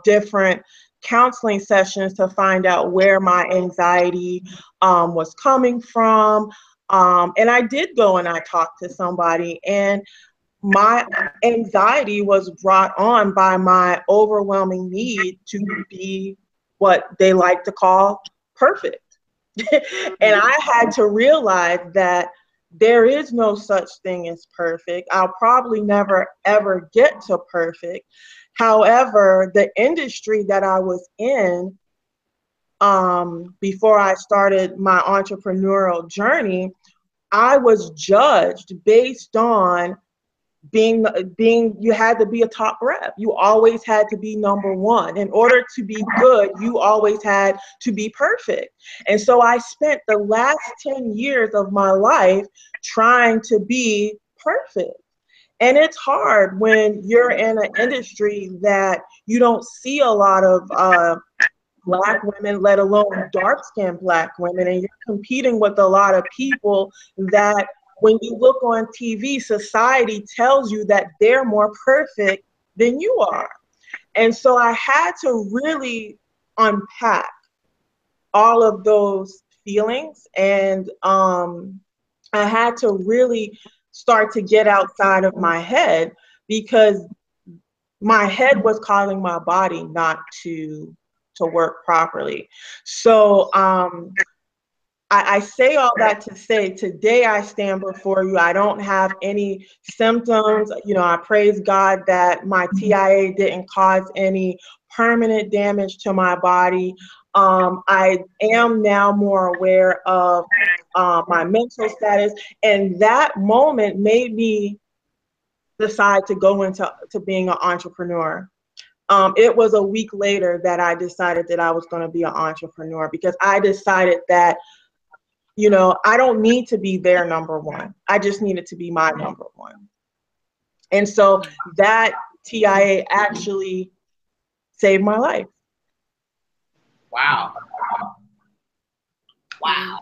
different counseling sessions to find out where my anxiety was coming from. And I did go and I talked to somebody, and my anxiety was brought on by my overwhelming need to be what they like to call perfect. And I had to realize that there is no such thing as perfect. I'll probably never, ever get to perfect. However, the industry that I was in before I started my entrepreneurial journey, I was judged based on being you had to be a top rep. You always had to be number one. In order to be good, you always had to be perfect. And so I spent the last 10 years of my life trying to be perfect. And it's hard when you're in an industry that you don't see a lot of Black women, let alone dark-skinned Black women, and you're competing with a lot of people that when you look on TV, society tells you that they're more perfect than you are. And so I had to really unpack all of those feelings, and I had to really start to get outside of my head, because my head was causing my body not to work properly. So I say all that to say, today I stand before you. I don't have any symptoms. I praise God that my TIA didn't cause any permanent damage to my body. I am now more aware of my mental status, and that moment made me decide to go into being an entrepreneur. it was a week later that I decided that I was going to be an entrepreneur, because I decided that, you know, I don't need to be their number one. I just needed to be my number one. And so that TIA actually saved my life. Wow. Wow.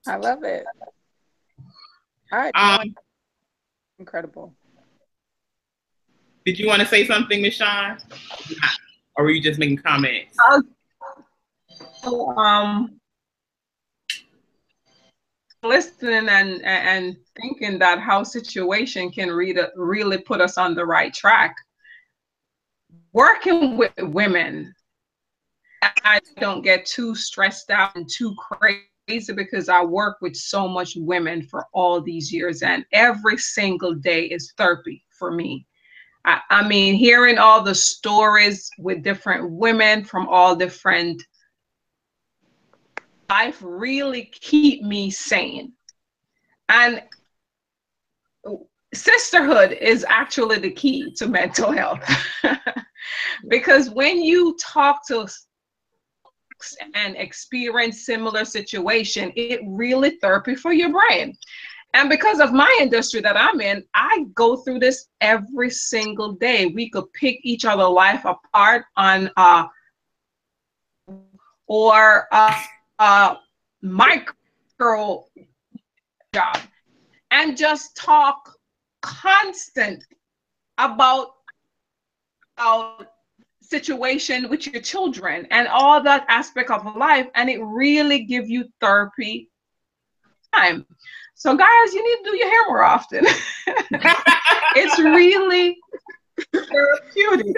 I love it. All right. Incredible. Did you want to say something, Ms. Shawn? Or were you just making comments? Listening and thinking that how situation can really put us on the right track. Working with women, I don't get too stressed out and too crazy, because I work with so much women for all these years, and every single day is therapy for me. I mean, hearing all the stories with different women from all different life really keep me sane. And sisterhood is actually the key to mental health. Because when you talk to and experience similar situation, it really therapy for your brain. And because of my industry that I'm in, I go through this every single day. We could pick each other's life apart on micro job, and just talk constant about situation with your children and all that aspect of life, and it really gives you therapy time. So guys, you need to do your hair more often. It's really therapeutic.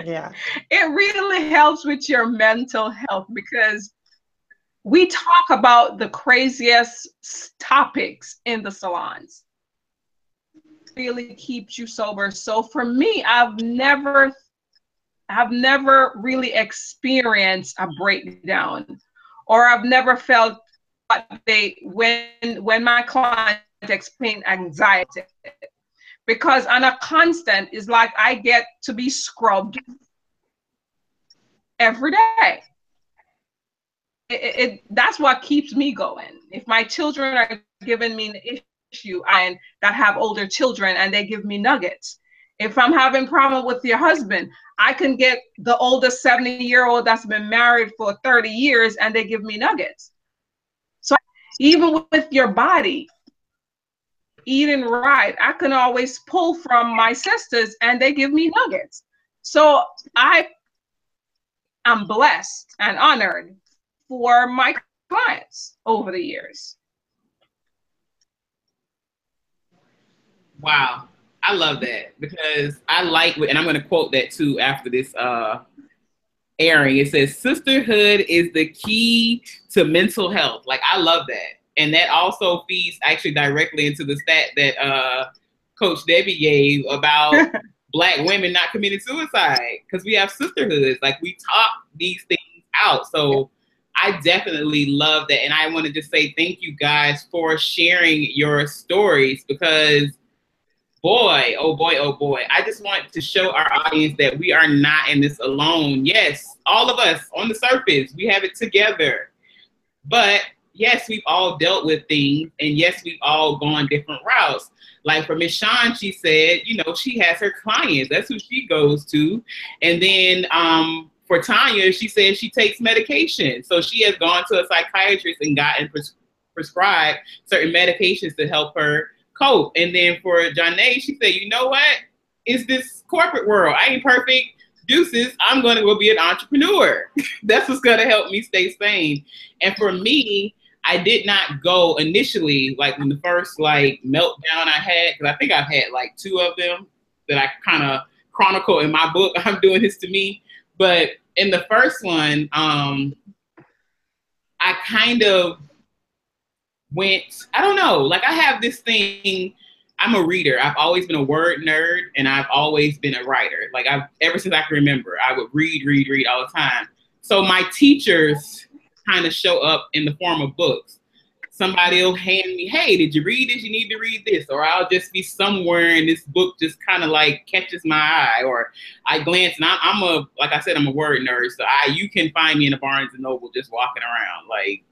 Yeah. It really helps with your mental health, because we talk about the craziest topics in the salons. It really keeps you sober. So for me, I've never really experienced a breakdown, or I've never felt when my clients explain anxiety, because on a constant is like I get to be scrubbed every day. That's what keeps me going. If my children are giving me an issue, and that have older children, and they give me nuggets. If I'm having problem with your husband, I can get the older 70-year-old that's been married for 30 years, and they give me nuggets. So even with your body, eating right, I can always pull from my sisters, and they give me nuggets. So I'm blessed and honored for my clients over the years. Wow. I love that, because I like, and I'm going to quote that too after this airing. It says, sisterhood is the key to mental health. Like, I love that. And that also feeds actually directly into the stat that Coach Debbie gave about Black women not committing suicide, because we have sisterhoods. Like, we talk these things out. So I definitely love that. And I want to just say thank you guys for sharing your stories, because boy, oh boy, oh boy. I just want to show our audience that we are not in this alone. Yes, all of us on the surface, we have it together. But yes, we've all dealt with things, and yes, we've all gone different routes. Like for Ms. Shawn, she said, you know, she has her clients. That's who she goes to. And then for Tonya, she said she takes medication. So she has gone to a psychiatrist and gotten prescribed certain medications to help her cope. And then for Jaunai, she said, you know what? It's this corporate world. I ain't perfect. Deuces, I'm going to go be an entrepreneur. That's what's going to help me stay sane. And for me, I did not go initially, like when the first like meltdown I had, because I think I've had like 2 of them that I kind of chronicle in my book, I'm Doing This to Me. But in the first one, I kind of went, I don't know, like I have this thing, I'm a reader. I've always been a word nerd, and I've always been a writer. Like ever since I can remember, I would read all the time. So my teachers kind of show up in the form of books. somebody will hand me, hey, did you read this? You need to read this. Or I'll just be somewhere and this book just kind of like catches my eye, or I glance, and like I said, I'm a word nerd. So you can find me in a Barnes and Noble just walking around, like,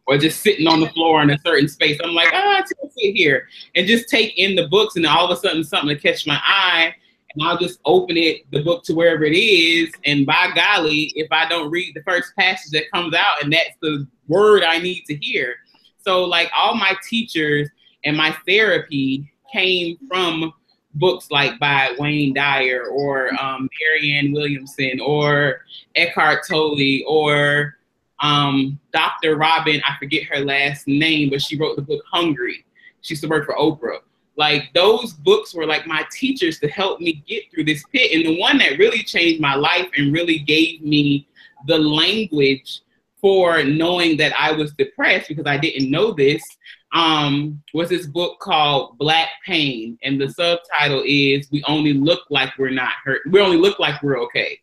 or just sitting on the floor in a certain space. I'm like, I'll sit here and just take in the books, and all of a sudden something to catch my eye, and I'll just open the book to wherever it is. And by golly, if I don't read the first passage that comes out, and that's the word I need to hear. So like all my teachers and my therapy came from books like by Wayne Dyer or Marianne Williamson or Eckhart Tolle or Dr. Robin, I forget her last name, but she wrote the book Hungry. She used to work for Oprah. Like those books were like my teachers to help me get through this pit. And the one that really changed my life and really gave me the language for knowing that I was depressed, because I didn't know this, was this book called Black Pain. And the subtitle is We Only Look Like We're Not Hurt. We only look like we're okay.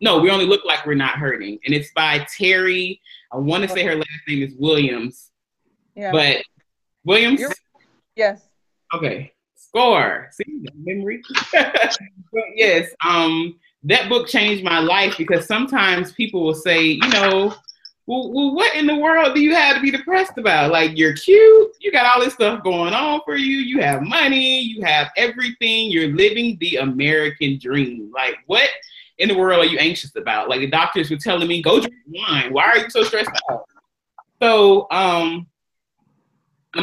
No, we only look like we're not hurting. And it's by Terry, I want to say her last name is Williams. Yeah. But Williams? Yes. Okay. Score. See, memory. But yes, that book changed my life, because sometimes people will say, you know, well, what in the world do you have to be depressed about? Like, you're cute, you got all this stuff going on for you, you have money, you have everything, you're living the American dream. Like, what in the world are you anxious about? Like, the doctors were telling me, go drink wine. Why are you so stressed out? So I'm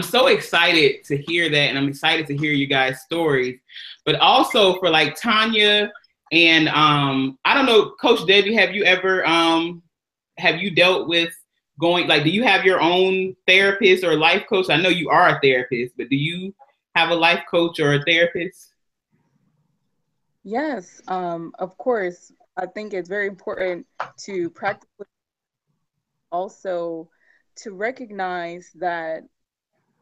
so excited to hear that, and I'm excited to hear you guys' stories. But also for like Tonya and I don't know, Coach Debbie, have you ever have you dealt with going, like, do you have your own therapist or life coach? I know you are a therapist, but do you have a life coach or a therapist? Yes, of course. I think it's very important to practice, also to recognize that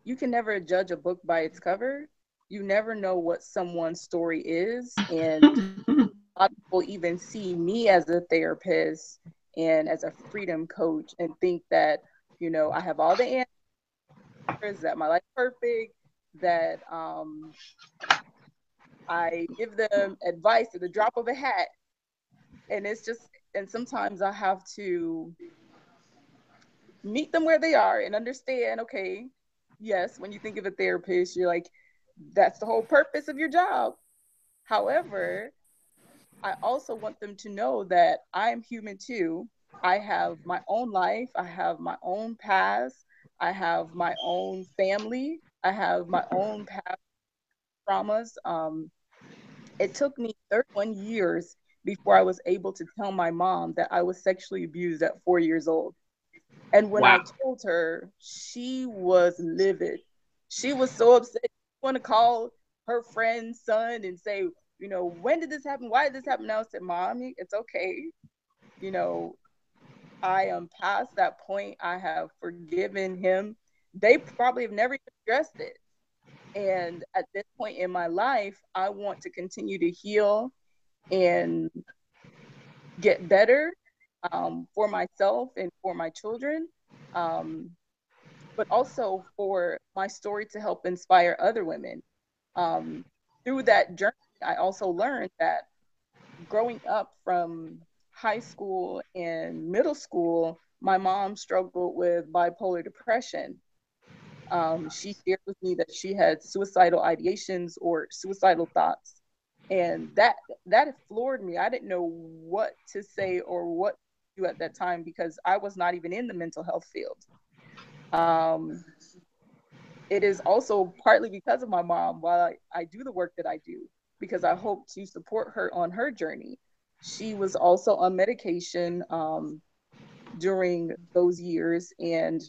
you can never judge a book by its cover. You never know what someone's story is. And a lot of people even see me as a therapist and as a freedom coach and think that, you know, I have all the answers, that my life's perfect, that I give them advice at the drop of a hat. And it's just, and sometimes I have to meet them where they are and understand, okay, yes, when you think of a therapist, you're like, that's the whole purpose of your job. However, I also want them to know that I'm human too. I have my own life. I have my own past. I have my own family. I have my own past traumas. It took me 31 years before I was able to tell my mom that I was sexually abused at 4 years old. And when I told her, she was livid. She was so upset. She wanted to call her friend's son and say, you know, when did this happen? Why did this happen? I said, Mommy, it's okay. You know, I am past that point. I have forgiven him. They probably have never addressed it. And at this point in my life, I want to continue to heal and get better for myself and for my children, but also for my story to help inspire other women. Through that journey, I also learned that growing up from high school and middle school, my mom struggled with bipolar depression. She shared with me that she had suicidal ideations or suicidal thoughts. And that floored me. I didn't know what to say or what to do at that time, because I was not even in the mental health field. It is also partly because of my mom why I do the work that I do, because I hope to support her on her journey. She was also on medication during those years, and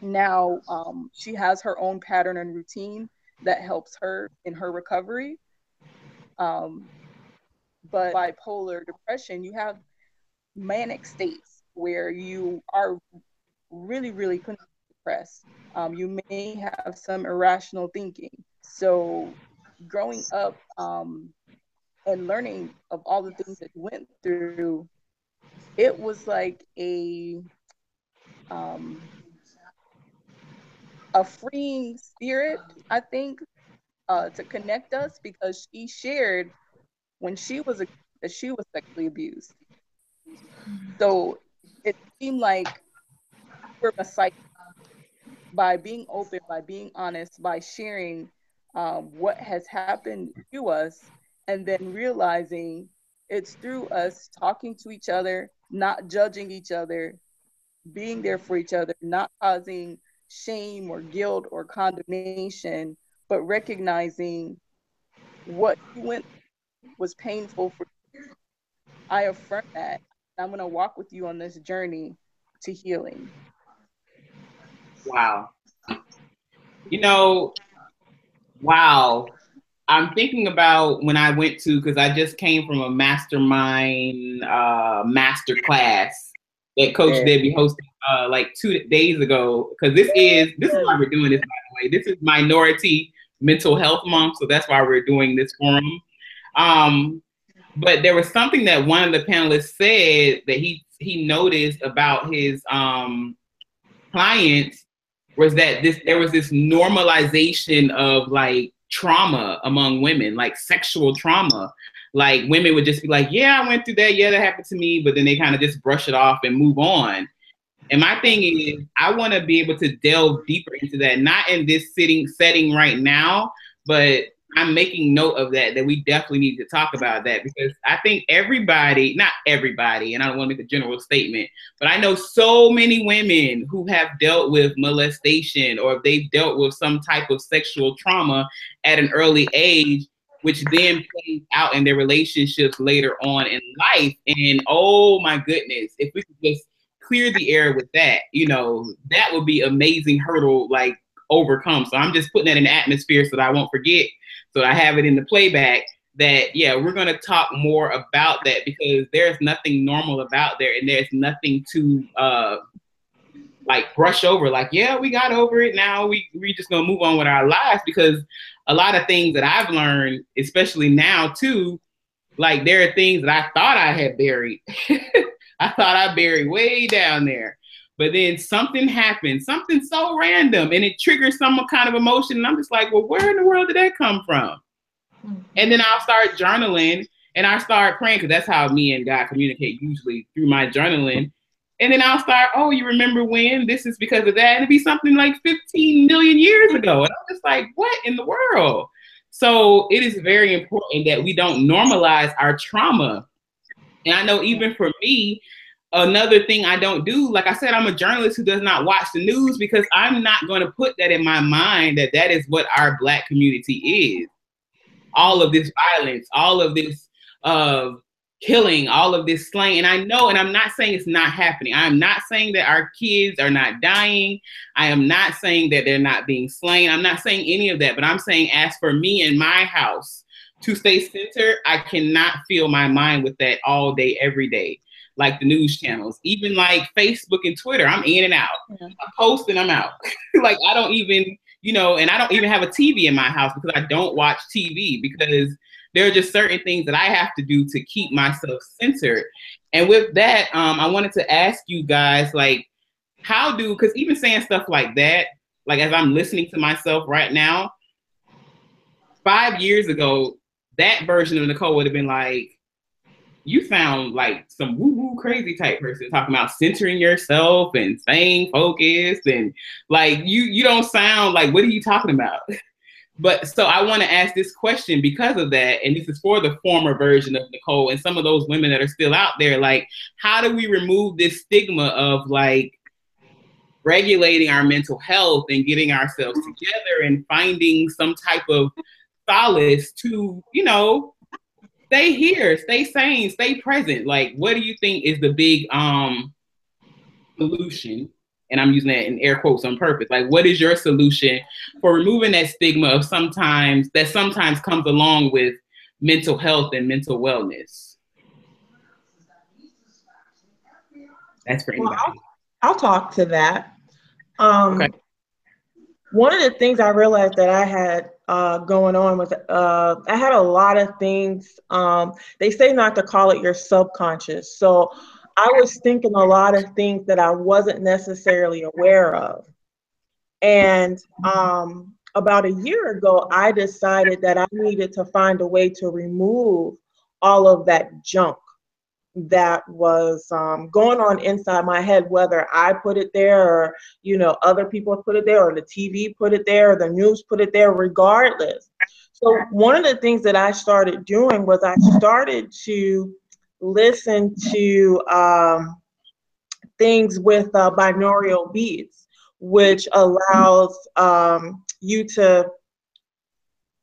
now she has her own pattern and routine that helps her in her recovery. But bipolar depression, you have manic states where you are really, really depressed. You may have some irrational thinking. So growing up and learning of all the things that you went through, it was like a a freeing spirit, I think, to connect us, because she shared when she was that she was sexually abused. So it seemed like we're a psych by being open, by being honest, by sharing what has happened to us, and then realizing it's through us talking to each other, not judging each other, being there for each other, not causing shame or guilt or condemnation, but recognizing what you went was painful for you. I affirm that. I'm going to walk with you on this journey to healing. Wow. You know, wow. I'm thinking about when I went to, because I just came from a mastermind master class that Coach Debbie hosted like 2 days ago. Because this is why we're doing this, by the way. This is Minority Mental Health Month, so that's why we're doing this forum. But there was something that one of the panelists said that he noticed about his clients, was that there was this normalization of like trauma among women, like sexual trauma. Like women would just be like, yeah, I went through that. Yeah, that happened to me. But then they kind of just brush it off and move on. And my thing is, I want to be able to delve deeper into that, not in this setting right now, but I'm making note of that we definitely need to talk about that, because I think everybody, not everybody, and I don't want to make a general statement, but I know so many women who have dealt with molestation, or if they've dealt with some type of sexual trauma at an early age, which then plays out in their relationships later on in life. And oh my goodness, if we could just clear the air with that, that would be amazing hurdle, like overcome. So I'm just putting that in the atmosphere so that I won't forget. So I have it in the playback that, yeah, we're going to talk more about that, because there's nothing normal about there, and there's nothing to like brush over. Like, yeah, we got over it. Now we just going to move on with our lives, because a lot of things that I've learned, especially now too, like there are things that I thought I had buried. I thought I buried way down there. But then something happened, something so random, and it triggers some kind of emotion. And I'm just like, well, where in the world did that come from? And then I'll start journaling, and I start praying, because that's how me and God communicate, usually through my journaling. And then I'll start, oh, you remember when? This is because of that. And it'd be something like 15 million years ago. And I'm just like, what in the world? So it is very important that we don't normalize our trauma. And I know even for me, another thing I don't do, like I said, I'm a journalist who does not watch the news, because I'm not going to put that in my mind that is what our Black community is. All of this violence, all of this killing, all of this slaying. And I know, and I'm not saying it's not happening. I'm not saying that our kids are not dying. I am not saying that they're not being slain. I'm not saying any of that, but I'm saying, as for me in my house, to stay centered, I cannot fill my mind with that all day, every day. Like the news channels, even like Facebook and Twitter, I'm in and out. I post and I'm out. Like I don't even, and I don't even have a TV in my house, because I don't watch TV, because there are just certain things that I have to do to keep myself centered. And with that, I wanted to ask you guys, like, because even saying stuff like that, like as I'm listening to myself right now, 5 years ago, that version of Nicole would have been like, you sound like some woo-woo crazy type person, talking about centering yourself and staying focused, and like you don't sound like, what are you talking about? But so I want to ask this question because of that, and this is for the former version of Nicole and some of those women that are still out there. Like, how do we remove this stigma of like regulating our mental health and getting ourselves together and finding some type of solace to, stay here, stay sane, stay present? Like, what do you think is the big solution? And I'm using that in air quotes on purpose. Like, what is your solution for removing that stigma of sometimes comes along with mental health and mental wellness? That's for anybody. Well, I'll talk to that. Okay. One of the things I realized that I had going on was I had a lot of things. They say not to call it your subconscious. So I was thinking a lot of things that I wasn't necessarily aware of. And about a year ago, I decided that I needed to find a way to remove all of that junk that was going on inside my head, whether I put it there or, other people put it there, or the TV put it there, or the news put it there, regardless. So one of the things that I started doing was I started to listen to things with binaural beats, which allows you to,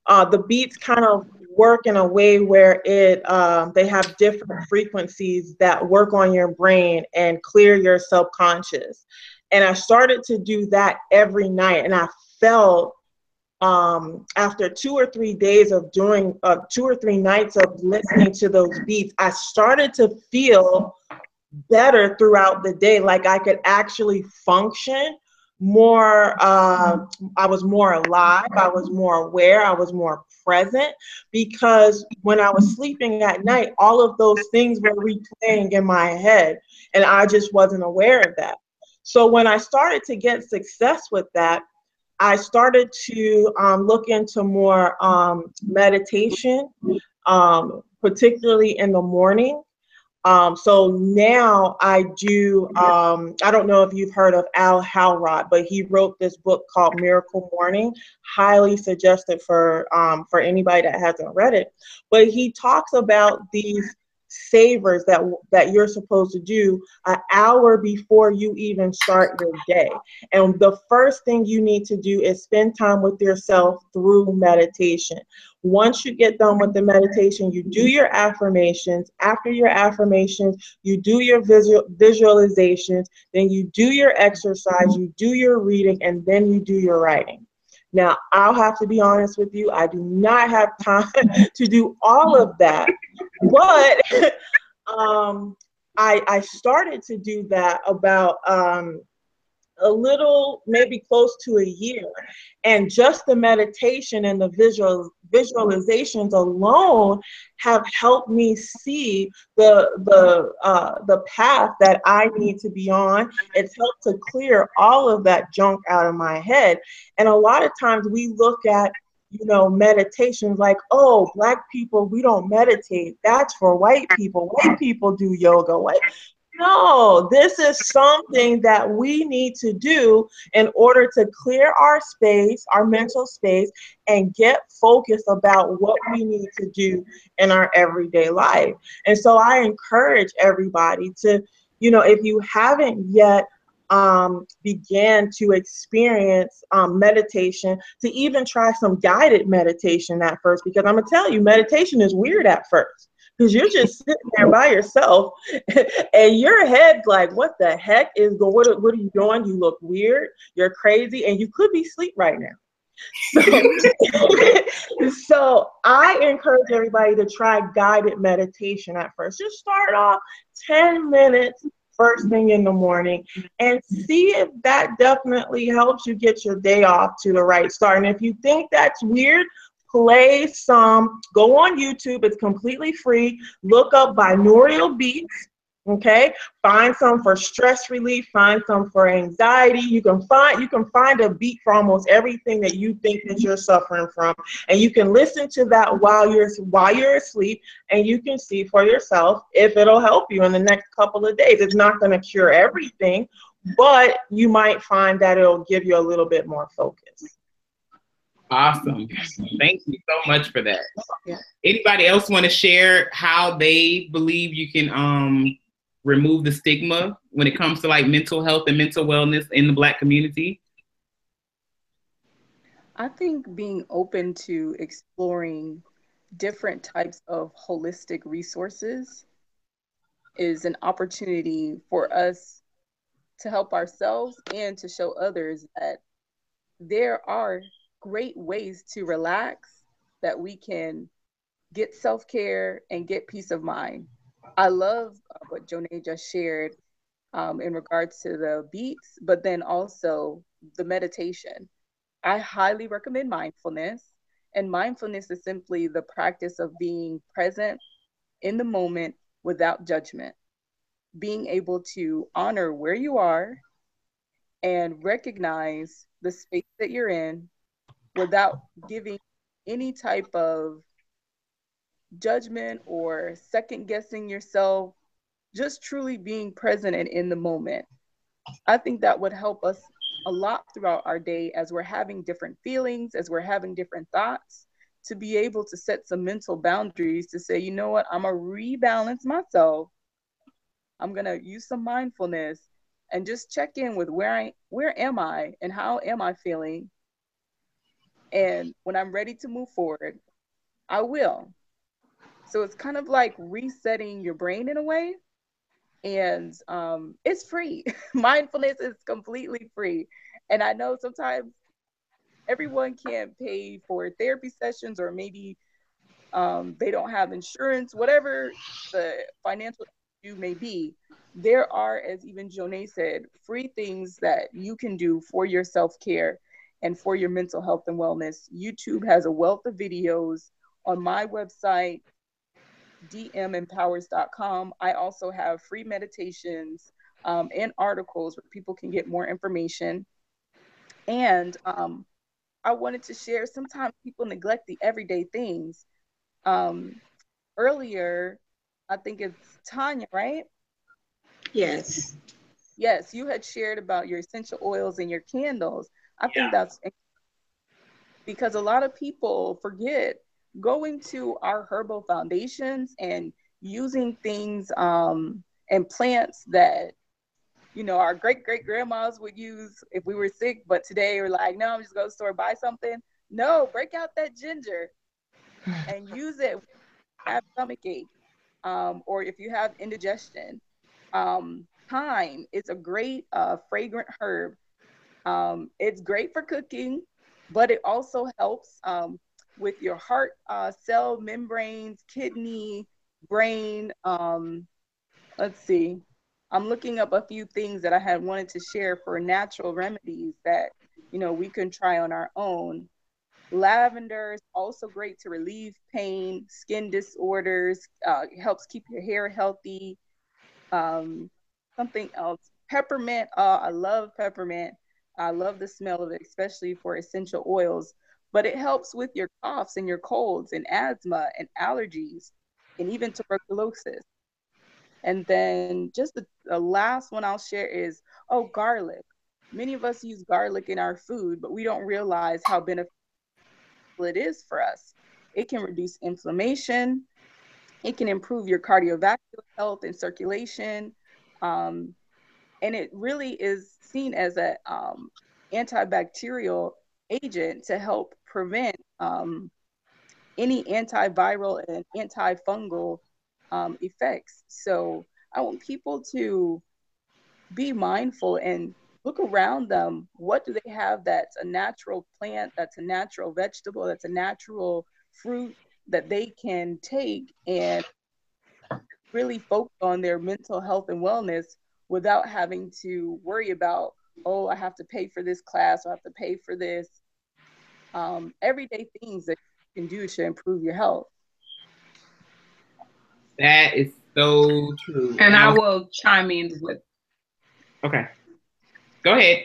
the beats kind of work in a way where they have different frequencies that work on your brain and clear your subconscious. And I started to do that every night, and I felt after 2 or 3 days of doing 2 or 3 nights of listening to those beats, I started to feel better throughout the day, like I could actually function more. I was more alive, I was more aware, I was more present, because when I was sleeping at night, all of those things were replaying in my head, and I just wasn't aware of that. So when I started to get success with that, I started to look into more meditation, particularly in the morning. So now I do, I don't know if you've heard of Al Halrod, but he wrote this book called Miracle Morning. Highly suggested for anybody that hasn't read it. But he talks about these savers that you're supposed to do an hour before you even start your day. And the first thing you need to do is spend time with yourself through meditation. Once you get done with the meditation, you do your affirmations. After your affirmations, you do your visualizations, then you do your exercise, you do your reading, and then you do your writing. Now, I'll have to be honest with you, I do not have time to do all of that, but I started to do that about a little, maybe close to a year. And just the meditation and the visualizations alone have helped me see the path that I need to be on. It's helped to clear all of that junk out of my head. And a lot of times we look at, meditations like, oh, Black people, we don't meditate. That's for white people. White people do yoga. No, this is something that we need to do in order to clear our space, our mental space, and get focused about what we need to do in our everyday life. And so I encourage everybody to, if you haven't yet began to experience meditation, to even try some guided meditation at first, because I'm gonna tell you, meditation is weird at first, because you're just sitting there by yourself and your head's like, what the heck is going, what are you doing? You look weird, you're crazy, and you could be asleep right now. So I encourage everybody to try guided meditation at first. Just start off 10 minutes first thing in the morning and see if that definitely helps you get your day off to the right start. And if you think that's weird, play some, go on YouTube, it's completely free, look up binaural beats, okay? Find some for stress relief, find some for anxiety. You can find a beat for almost everything that you think that you're suffering from, and you can listen to that while you're asleep, and you can see for yourself if it'll help you in the next couple of days. It's not going to cure everything, but you might find that it'll give you a little bit more focus. Awesome. Thank you so much for that. Yeah. Anybody else want to share how they believe you can remove the stigma when it comes to like mental health and mental wellness in the Black community? I think being open to exploring different types of holistic resources is an opportunity for us to help ourselves and to show others that there are great ways to relax, that we can get self-care and get peace of mind. I love what Jaunai just shared in regards to the beats, but then also the meditation. I highly recommend mindfulness. And mindfulness is simply the practice of being present in the moment without judgment, being able to honor where you are and recognize the space that you're in without giving any type of judgment or second guessing yourself, just truly being present and in the moment. I think that would help us a lot throughout our day as we're having different feelings, as we're having different thoughts, to be able to set some mental boundaries to say, you know what, I'm gonna rebalance myself. I'm gonna use some mindfulness and just check in with where am I and how am I feeling? And when I'm ready to move forward, I will. So it's kind of like resetting your brain in a way. And it's free. Mindfulness is completely free. And I know sometimes everyone can't pay for therapy sessions, or maybe they don't have insurance, whatever the financial issue may be. There are, as even Jaunai said, free things that you can do for your self-care and for your mental health and wellness. YouTube has a wealth of videos. On my website, dmempowers.com, I also have free meditations and articles where people can get more information. And I wanted to share, sometimes people neglect the everyday things. Earlier, I think it's Tonya, right? Yes. Yes, you had shared about your essential oils and your candles. I think that's because a lot of people forget going to our herbal foundations and using things and plants that, you know, our great-great-grandmas would use if we were sick, but today we're like, no, I'm just going to the store, buy something. No, break out that ginger and use it when you have stomach ache, or if you have indigestion. Thyme is a great fragrant herb. It's great for cooking, but it also helps with your heart cell membranes, kidney, brain. Let's see. I'm looking up a few things that I had wanted to share for natural remedies that, you know, we can try on our own. Lavender is also great to relieve pain, skin disorders, helps keep your hair healthy. Something else, peppermint. I love peppermint. I love the smell of it, especially for essential oils. But it helps with your coughs and your colds and asthma and allergies and even tuberculosis. And then just the last one I'll share is, garlic. Many of us use garlic in our food, but we don't realize how beneficial it is for us. It can reduce inflammation. It can improve your cardiovascular health and circulation. And it really is seen as an antibacterial agent to help prevent any antiviral and antifungal effects. So I want people to be mindful and look around them. What do they have that's a natural plant, that's a natural vegetable, that's a natural fruit that they can take and really focus on their mental health and wellness without having to worry about, I have to pay for this class, or I have to pay for this. Everyday things that you can do to improve your health. That is so true. And I will chime in with. Okay. Go ahead.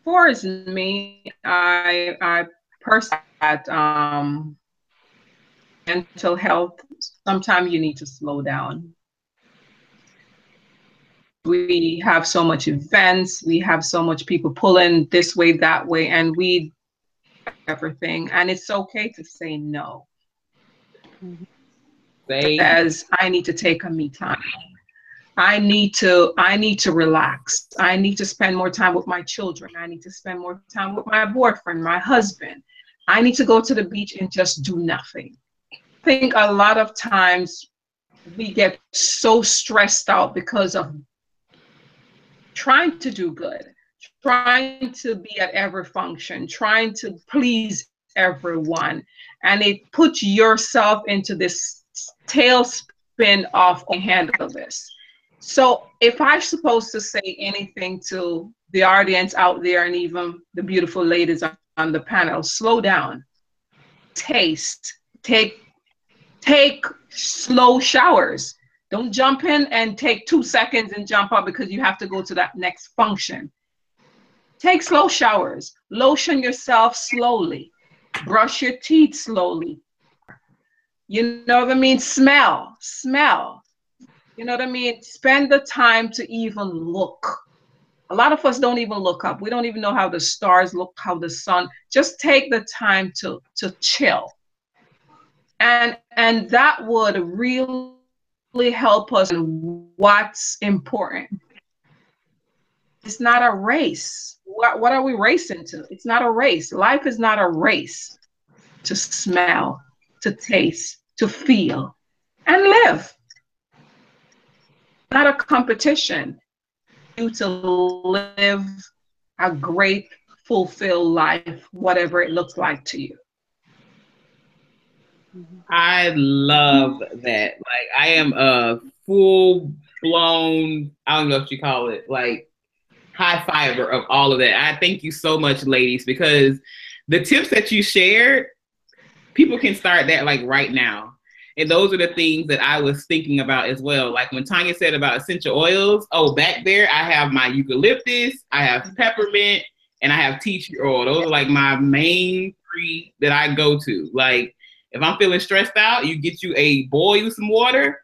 For me, I personally that mental health, sometimes you need to slow down. We have so much events, we have so much people pulling this way, that way, and we everything. And it's okay to say no. As I need to take a me time. I need to relax. I need to spend more time with my children. I need to spend more time with my boyfriend, my husband. I need to go to the beach and just do nothing. I think a lot of times we get so stressed out because of trying to do good, trying to be at every function, trying to please everyone. And it puts yourself into this tailspin of, I handle this. So if I'm supposed to say anything to the audience out there and even the beautiful ladies on the panel, slow down, taste, take slow showers. Don't jump in and take 2 seconds and jump up because you have to go to that next function. Take slow showers. Lotion yourself slowly. Brush your teeth slowly. You know what I mean? Smell. You know what I mean? Spend the time to even look. A lot of us don't even look up. We don't even know how the stars look, how the sun. Just take the time to chill. And that would really help us in what's important. It's not a race. What are we racing to? It's not a race. Life is not a race to smell, to taste, to feel, and live. Not a competition. You to live a great, fulfilled life, whatever it looks like to you. I love that. Like, I am a full blown, I don't know what you call it, like high fiber of all of that. I thank you so much, ladies, because the tips that you shared, people can start that like right now. And those are the things that I was thinking about as well. Like when Tonya said about essential oils, oh, back there, I have my eucalyptus, I have peppermint, and I have tea tree oil. Those are like my main 3 that I go to. Like if I'm feeling stressed out, you get you a boil with some water,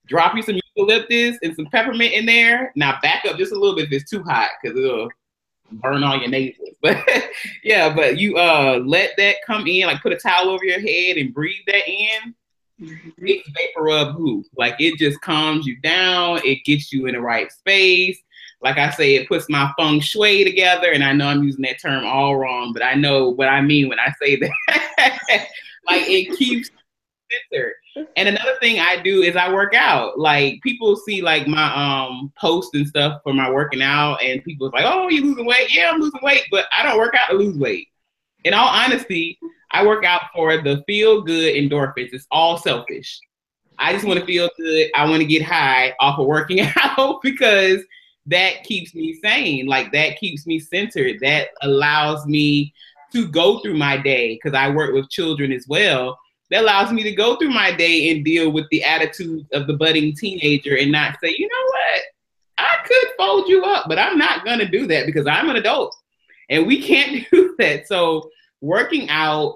drop you some eucalyptus and some peppermint in there. Now back up just a little bit if it's too hot because it'll burn all your neighbors. But yeah, but you let that come in, like put a towel over your head and breathe that in. It's vapor rub who. Like it just calms you down. It gets you in the right space. Like I say, it puts my feng shui together. And I know I'm using that term all wrong, but I know what I mean when I say that. Like it keeps centered. And another thing I do is I work out. Like people see like my posts and stuff for my working out, and people's like, "Oh, you losing weight?" Yeah, I'm losing weight, but I don't work out to lose weight. In all honesty, I work out for the feel good endorphins. It's all selfish. I just want to feel good. I want to get high off of working out because that keeps me sane. Like that keeps me centered. That allows me to go through my day because I work with children as well. That allows me to go through my day and deal with the attitudes of the budding teenager and not say, you know what, I could fold you up, but I'm not going to do that because I'm an adult and we can't do that. So working out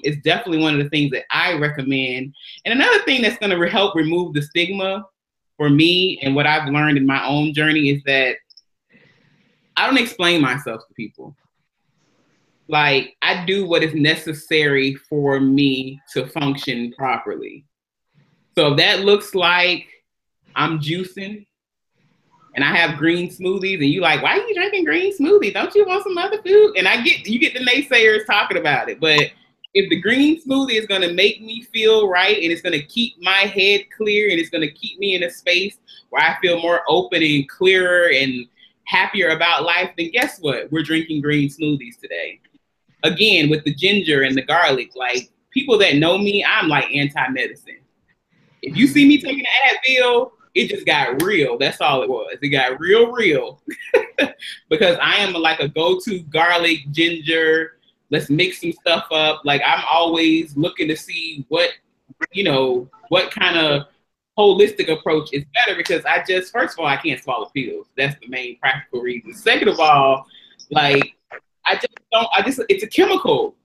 is definitely one of the things that I recommend. And another thing that's going to help remove the stigma for me and what I've learned in my own journey is that I don't explain myself to people. Like I do what is necessary for me to function properly. So if that looks like I'm juicing and I have green smoothies and you like, why are you drinking green smoothies? Don't you want some other food? And you get the naysayers talking about it. But if the green smoothie is going to make me feel right and it's going to keep my head clear and it's going to keep me in a space where I feel more open and clearer and happier about life, then guess what? We're drinking green smoothies today. Again, with the ginger and the garlic, like people that know me, I'm like anti-medicine. If you see me taking an Advil, it just got real. That's all it was. It got real. Because I am like a go-to garlic, ginger, let's mix some stuff up. Like I'm always looking to see what kind of holistic approach is better because first of all, I can't swallow pills. That's the main practical reason. Second of all, like, it's a chemical.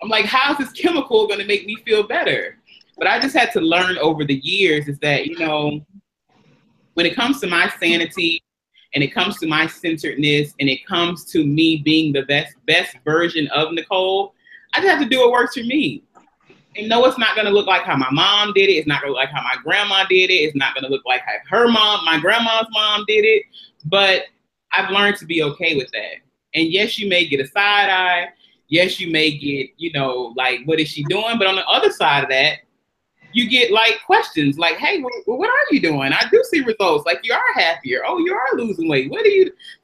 I'm like, how's this chemical going to make me feel better? But I just had to learn over the years is that, when it comes to my sanity and it comes to my centeredness and it comes to me being the best version of Nicole, I just have to do what works for me. And no, it's not going to look like how my mom did it. It's not going to look like how my grandma did it. It's not going to look like how my grandma's mom did it. But I've learned to be okay with that. And yes, you may get a side eye. Yes, you may get, like, what is she doing? But on the other side of that, you get like questions like, hey, what are you doing? I do see results. Like you are happier. Oh, you are losing weight.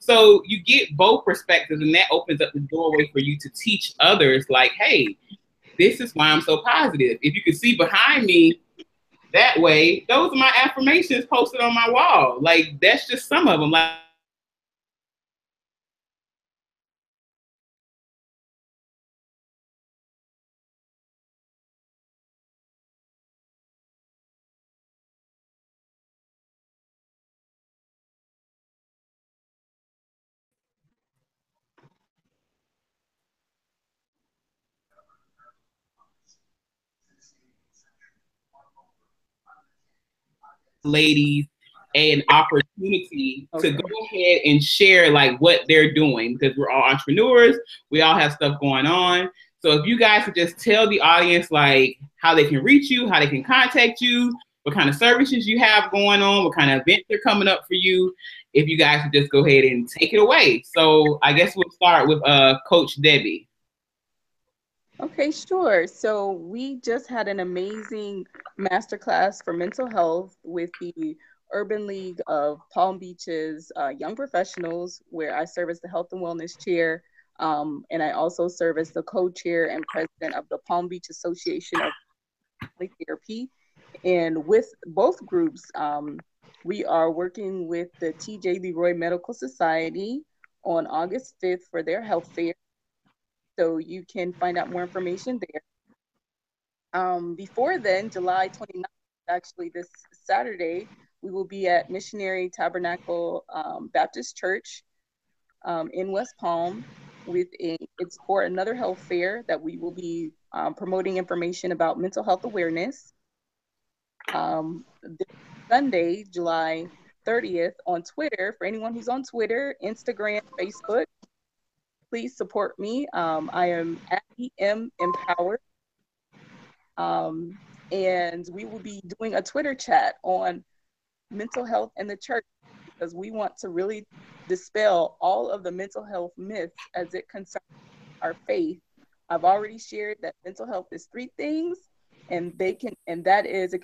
So you get both perspectives and that opens up the doorway for you to teach others like, hey, this is why I'm so positive. If you can see behind me that way, those are my affirmations posted on my wall. Like that's just some of them. Like ladies an opportunity to go ahead and share like what they're doing, because we're all entrepreneurs. We all have stuff going on. So if you guys could just tell the audience like how they can reach you, how they can contact you, what kind of services you have going on, what kind of events are coming up for you, if you guys could just go ahead and take it away. So I guess we'll start with Coach Debbie. Okay, sure. So we just had an amazing masterclass for mental health with the Urban League of Palm Beach's young professionals, where I serve as the health and wellness chair. And I also serve as the co-chair and president of the Palm Beach Association of Therapy. And with both groups, we are working with the TJ Leroy Medical Society on August 5th for their health fair. So you can find out more information there. Before then, July 29th, actually this Saturday, we will be at Missionary Tabernacle Baptist Church in West Palm it's for another health fair that we will be promoting information about mental health awareness. This Sunday, July 30th, on Twitter, for anyone who's on Twitter, Instagram, Facebook, please support me. I am at EM Empowered. And we will be doing a Twitter chat on mental health in the church, because we want to really dispel all of the mental health myths as it concerns our faith. I've already shared that mental health is 3 things, and it can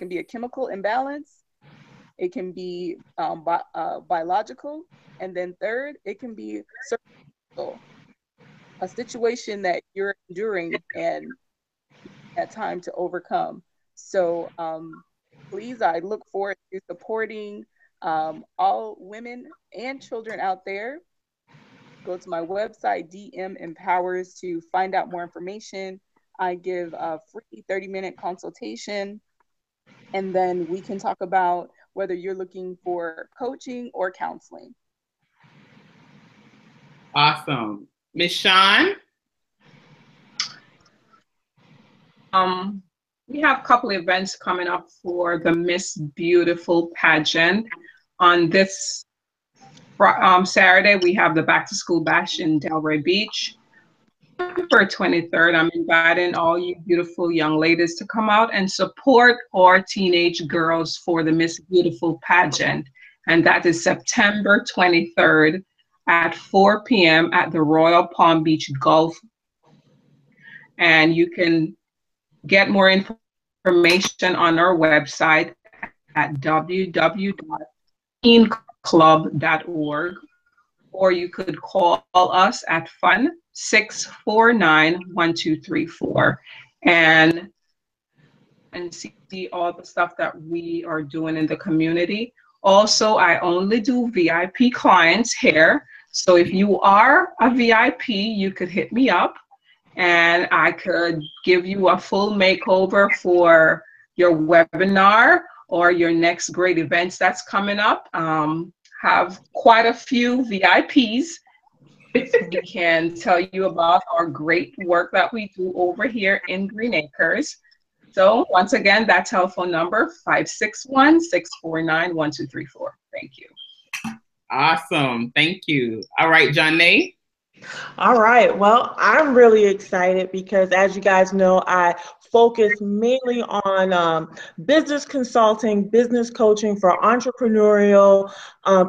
be a chemical imbalance, it can be biological, and then third, it can be circumstantial, a situation that you're enduring and at time to overcome. So please, I look forward to supporting all women and children out there. Go to my website, DM Empowers, to find out more information. I give a free 30-minute consultation, and then we can talk about whether you're looking for coaching or counseling. Awesome. Ms. Shawn? We have a couple of events coming up for the Miss Beautiful pageant. On this Saturday, we have the Back to School Bash in Delray Beach. For 23rd, I'm inviting all you beautiful young ladies to come out and support our teenage girls for the Miss Beautiful pageant. And that is September 23rd at 4 p.m. at the Royal Palm Beach Golf. And you can get more information on our website at www.teenclub.org, or you could call us at Fun 649-1234 and see all the stuff that we are doing in the community. Also, I only do VIP clients here. So if you are a VIP, you could hit me up and I could give you a full makeover for your webinar or your next great events that's coming up. Have quite a few VIPs. We can tell you about our great work that we do over here in Green Acres. So once again, that telephone number, 561-649-1234. Thank you. Awesome. Thank you. All right, Jaunai. All right. Well, I'm really excited because, as you guys know, I focus mainly on business consulting, business coaching for entrepreneurial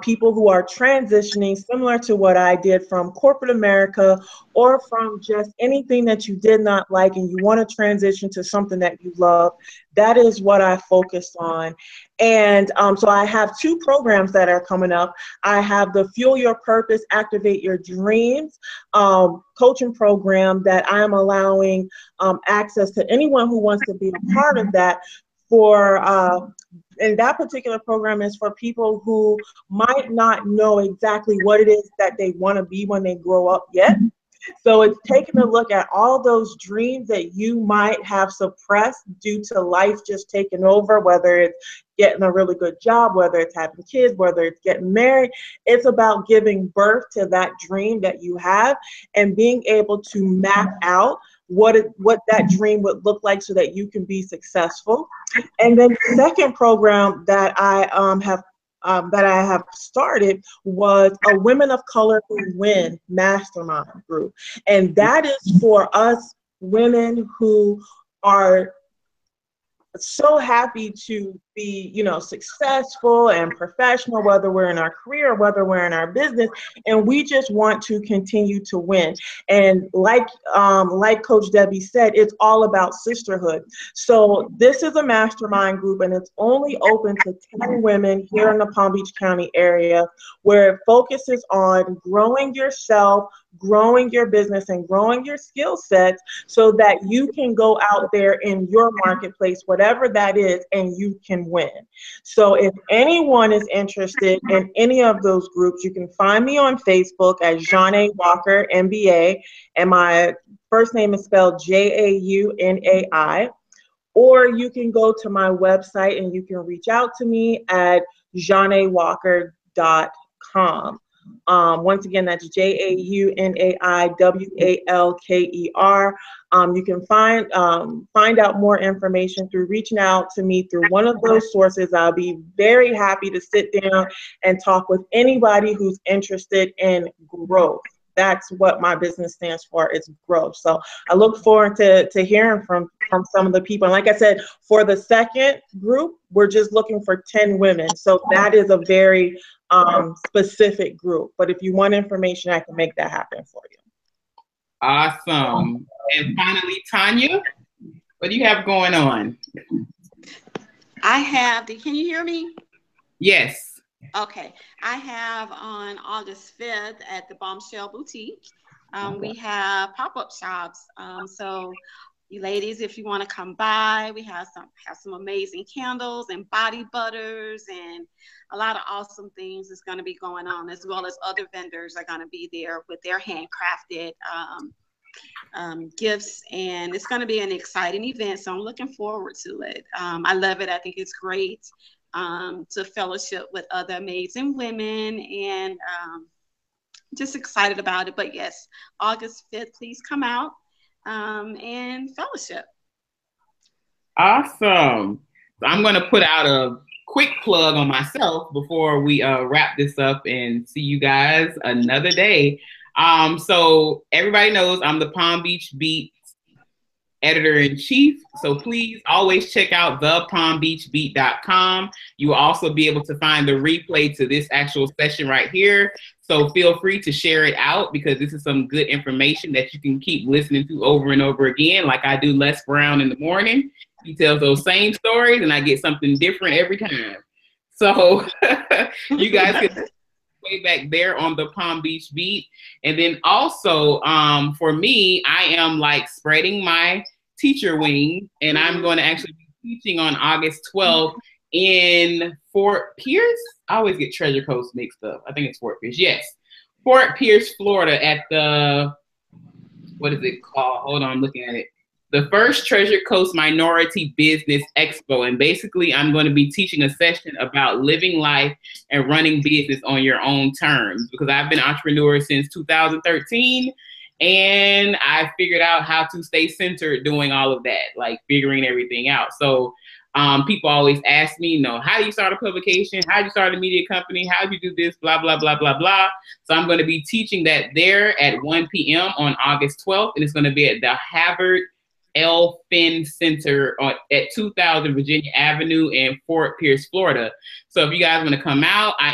people who are transitioning, similar to what I did from corporate America or from just anything that you did not like and you want to transition to something that you love. That is what I focus on. And so I have 2 programs that are coming up. I have the Fuel Your Purpose, Activate Your Dreams coaching program that I'm allowing access to anyone who wants to be a part of that. And that particular program is for people who might not know exactly what it is that they want to be when they grow up yet. So it's taking a look at all those dreams that you might have suppressed due to life just taking over, whether it's getting a really good job, whether it's having kids, whether it's getting married. It's about giving birth to that dream that you have and being able to map out what that dream would look like so that you can be successful. And then the second program that I have started was a Women of Color Who Win mastermind group. And that is for us women who are so happy to be, you know, successful and professional, whether we're in our career or whether we're in our business, and we just want to continue to win. And like Coach Debbie said, it's all about sisterhood. So this is a mastermind group, and it's only open to 10 women here in the Palm Beach County area, where it focuses on growing yourself, growing your business, and growing your skill sets so that you can go out there in your marketplace, whatever that is, and you can win. So if anyone is interested in any of those groups, you can find me on Facebook as Jaunai Walker, MBA, and my first name is spelled Jaunai, or you can go to my website and you can reach out to me at jaunaiwalker.com. Once again, that's JAUNAIWALKER. You can find out more information through reaching out to me through one of those sources. I'll be very happy to sit down and talk with anybody who's interested in growth. That's what my business stands for, is growth. So I look forward to hearing from some of the people. And like I said, for the second group, we're just looking for 10 women. So that is a very specific group. But if you want information, I can make that happen for you. Awesome. And finally, Tonya, what do you have going on? Can you hear me? Yes. Okay. I have on August 5th at the Bombshell Boutique, we have pop-up shops. So you ladies, if you want to come by, we have some amazing candles and body butters and a lot of awesome things is going to be going on, as well as other vendors are going to be there with their handcrafted gifts, and it's going to be an exciting event. So I'm looking forward to it. I love it. I think it's great to fellowship with other amazing women, and just excited about it. But yes, August 5th, please come out and fellowship. Awesome. So I'm going to put out a quick plug on myself before we wrap this up and see you guys another day. So everybody knows I'm the Palm Beach Beat editor-in-chief. So please always check out thepalmbeachbeat.com. You will also be able to find the replay to this actual session right here. So feel free to share it out, because this is some good information that you can keep listening to over and over again. Like I do Les Brown in the morning. He tells those same stories and I get something different every time. So you guys can way back there on the Palm Beach Beat. And then also for me, I am like spreading my teacher wing, and I'm going to actually be teaching on August 12th in Fort Pierce. I always get Treasure Coast mixed up. I think it's Fort Pierce. Yes. Fort Pierce, Florida, at the, what is it called? Hold on, I'm looking at it. The first Treasure Coast Minority Business Expo. And basically, I'm going to be teaching a session about living life and running business on your own terms, because I've been an entrepreneur since 2013. And I figured out how to stay centered doing all of that, like figuring everything out. So people always ask me, how do you start a publication? How do you start a media company? How do you do this? Blah, blah, blah, blah, blah. So I'm going to be teaching that there at 1 p.m. on August 12th. And it's going to be at the Havard L. Finn Center at 2000 Virginia Avenue in Fort Pierce, Florida. So if you guys want to come out, I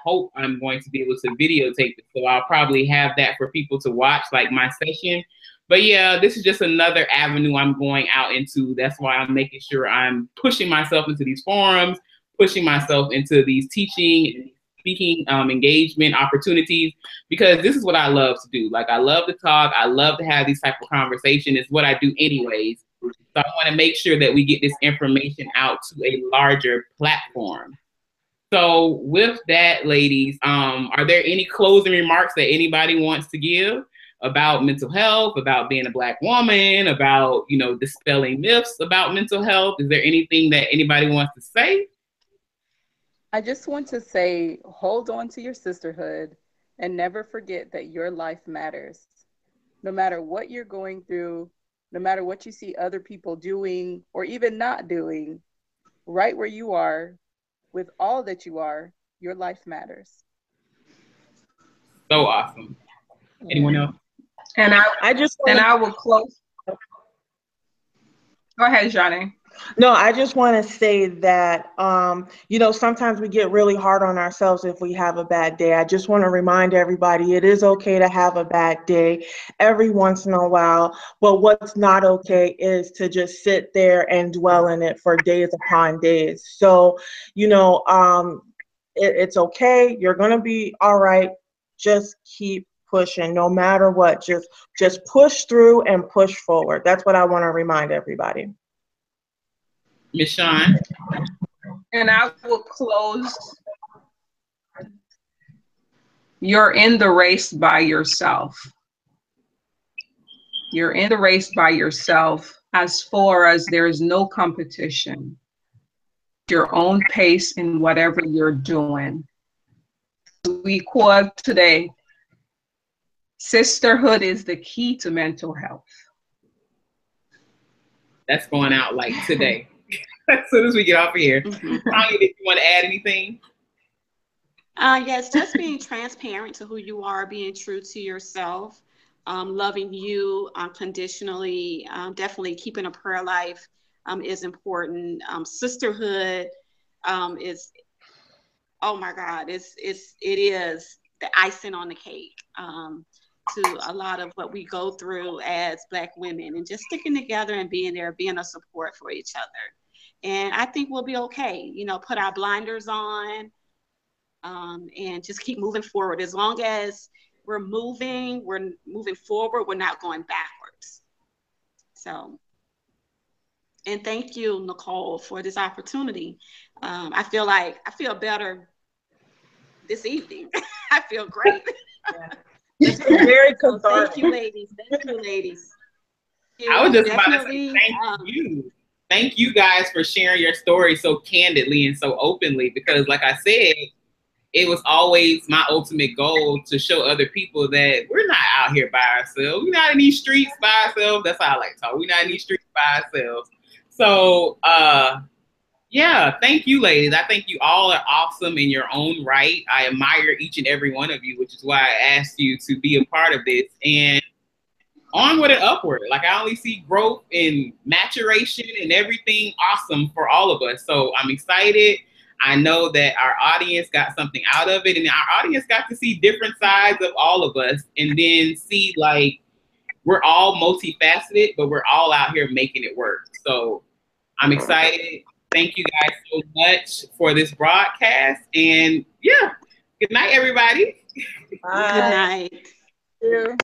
hope I'm going to be able to videotape it. So I'll probably have that for people to watch, like my session. But yeah, this is just another avenue I'm going out into. That's why I'm making sure I'm pushing myself into these forums, pushing myself into these teaching and speaking engagement opportunities, because this is what I love to do. Like, I love to talk. I love to have these type of conversations. It's what I do anyways. So I want to make sure that we get this information out to a larger platform. So with that, ladies, are there any closing remarks that anybody wants to give about mental health, about being a Black woman, about, dispelling myths about mental health? Is there anything that anybody wants to say? I just want to say, hold on to your sisterhood and never forget that your life matters. no matter what you're going through, no matter what you see other people doing or even not doing, right where you are, with all that you are, your life matters. So awesome. Anyone else? And I will close. Go ahead, Jaunai. No, I just want to say that, you know, sometimes we get really hard on ourselves if we have a bad day. I just want to remind everybody it is okay to have a bad day every once in a while. But what's not okay is to just sit there and dwell in it for days upon days. So, you know, it's okay. You're going to be all right. Just keep pushing no matter what. Just push through and push forward. That's what I want to remind everybody. Ms. Shawn. And I will close. You're in the race by yourself. You're in the race by yourself as far as there is no competition. Your own pace in whatever you're doing. We quote today, sisterhood is the key to mental health. That's going out like today. As soon as we get off of here. Tonya, did you want to add anything? Yes, just being transparent to who you are, being true to yourself, loving you unconditionally, definitely keeping a prayer life is important. Sisterhood is, oh my God, it is the icing on the cake to a lot of what we go through as Black women, and just sticking together and being there, being a support for each other. And I think we'll be okay, you know, put our blinders on and just keep moving forward. As long as we're moving forward, we're not going backwards. So, and thank you, Nicole, for this opportunity. I feel better this evening. I feel great. It's very cathartic. Thank you, ladies. Thank you, ladies. I was just about to say thank you. Thank you guys for sharing your story so candidly and so openly, because like I said, it was always my ultimate goal to show other people that we're not out here by ourselves. We're not in these streets by ourselves. That's how I like to talk. We're not in these streets by ourselves. So, yeah, thank you, ladies. I think you all are awesome in your own right. I admire each and every one of you, which is why I asked you to be a part of this. And onward and upward. Like, I only see growth and maturation and everything awesome for all of us. So I'm excited. I know that our audience got something out of it, and our audience got to see different sides of all of us, and then see, like, we're all multifaceted, but we're all out here making it work. So I'm excited. Thank you guys so much for this broadcast. And yeah, good night, everybody. Bye. Good night. Thank you.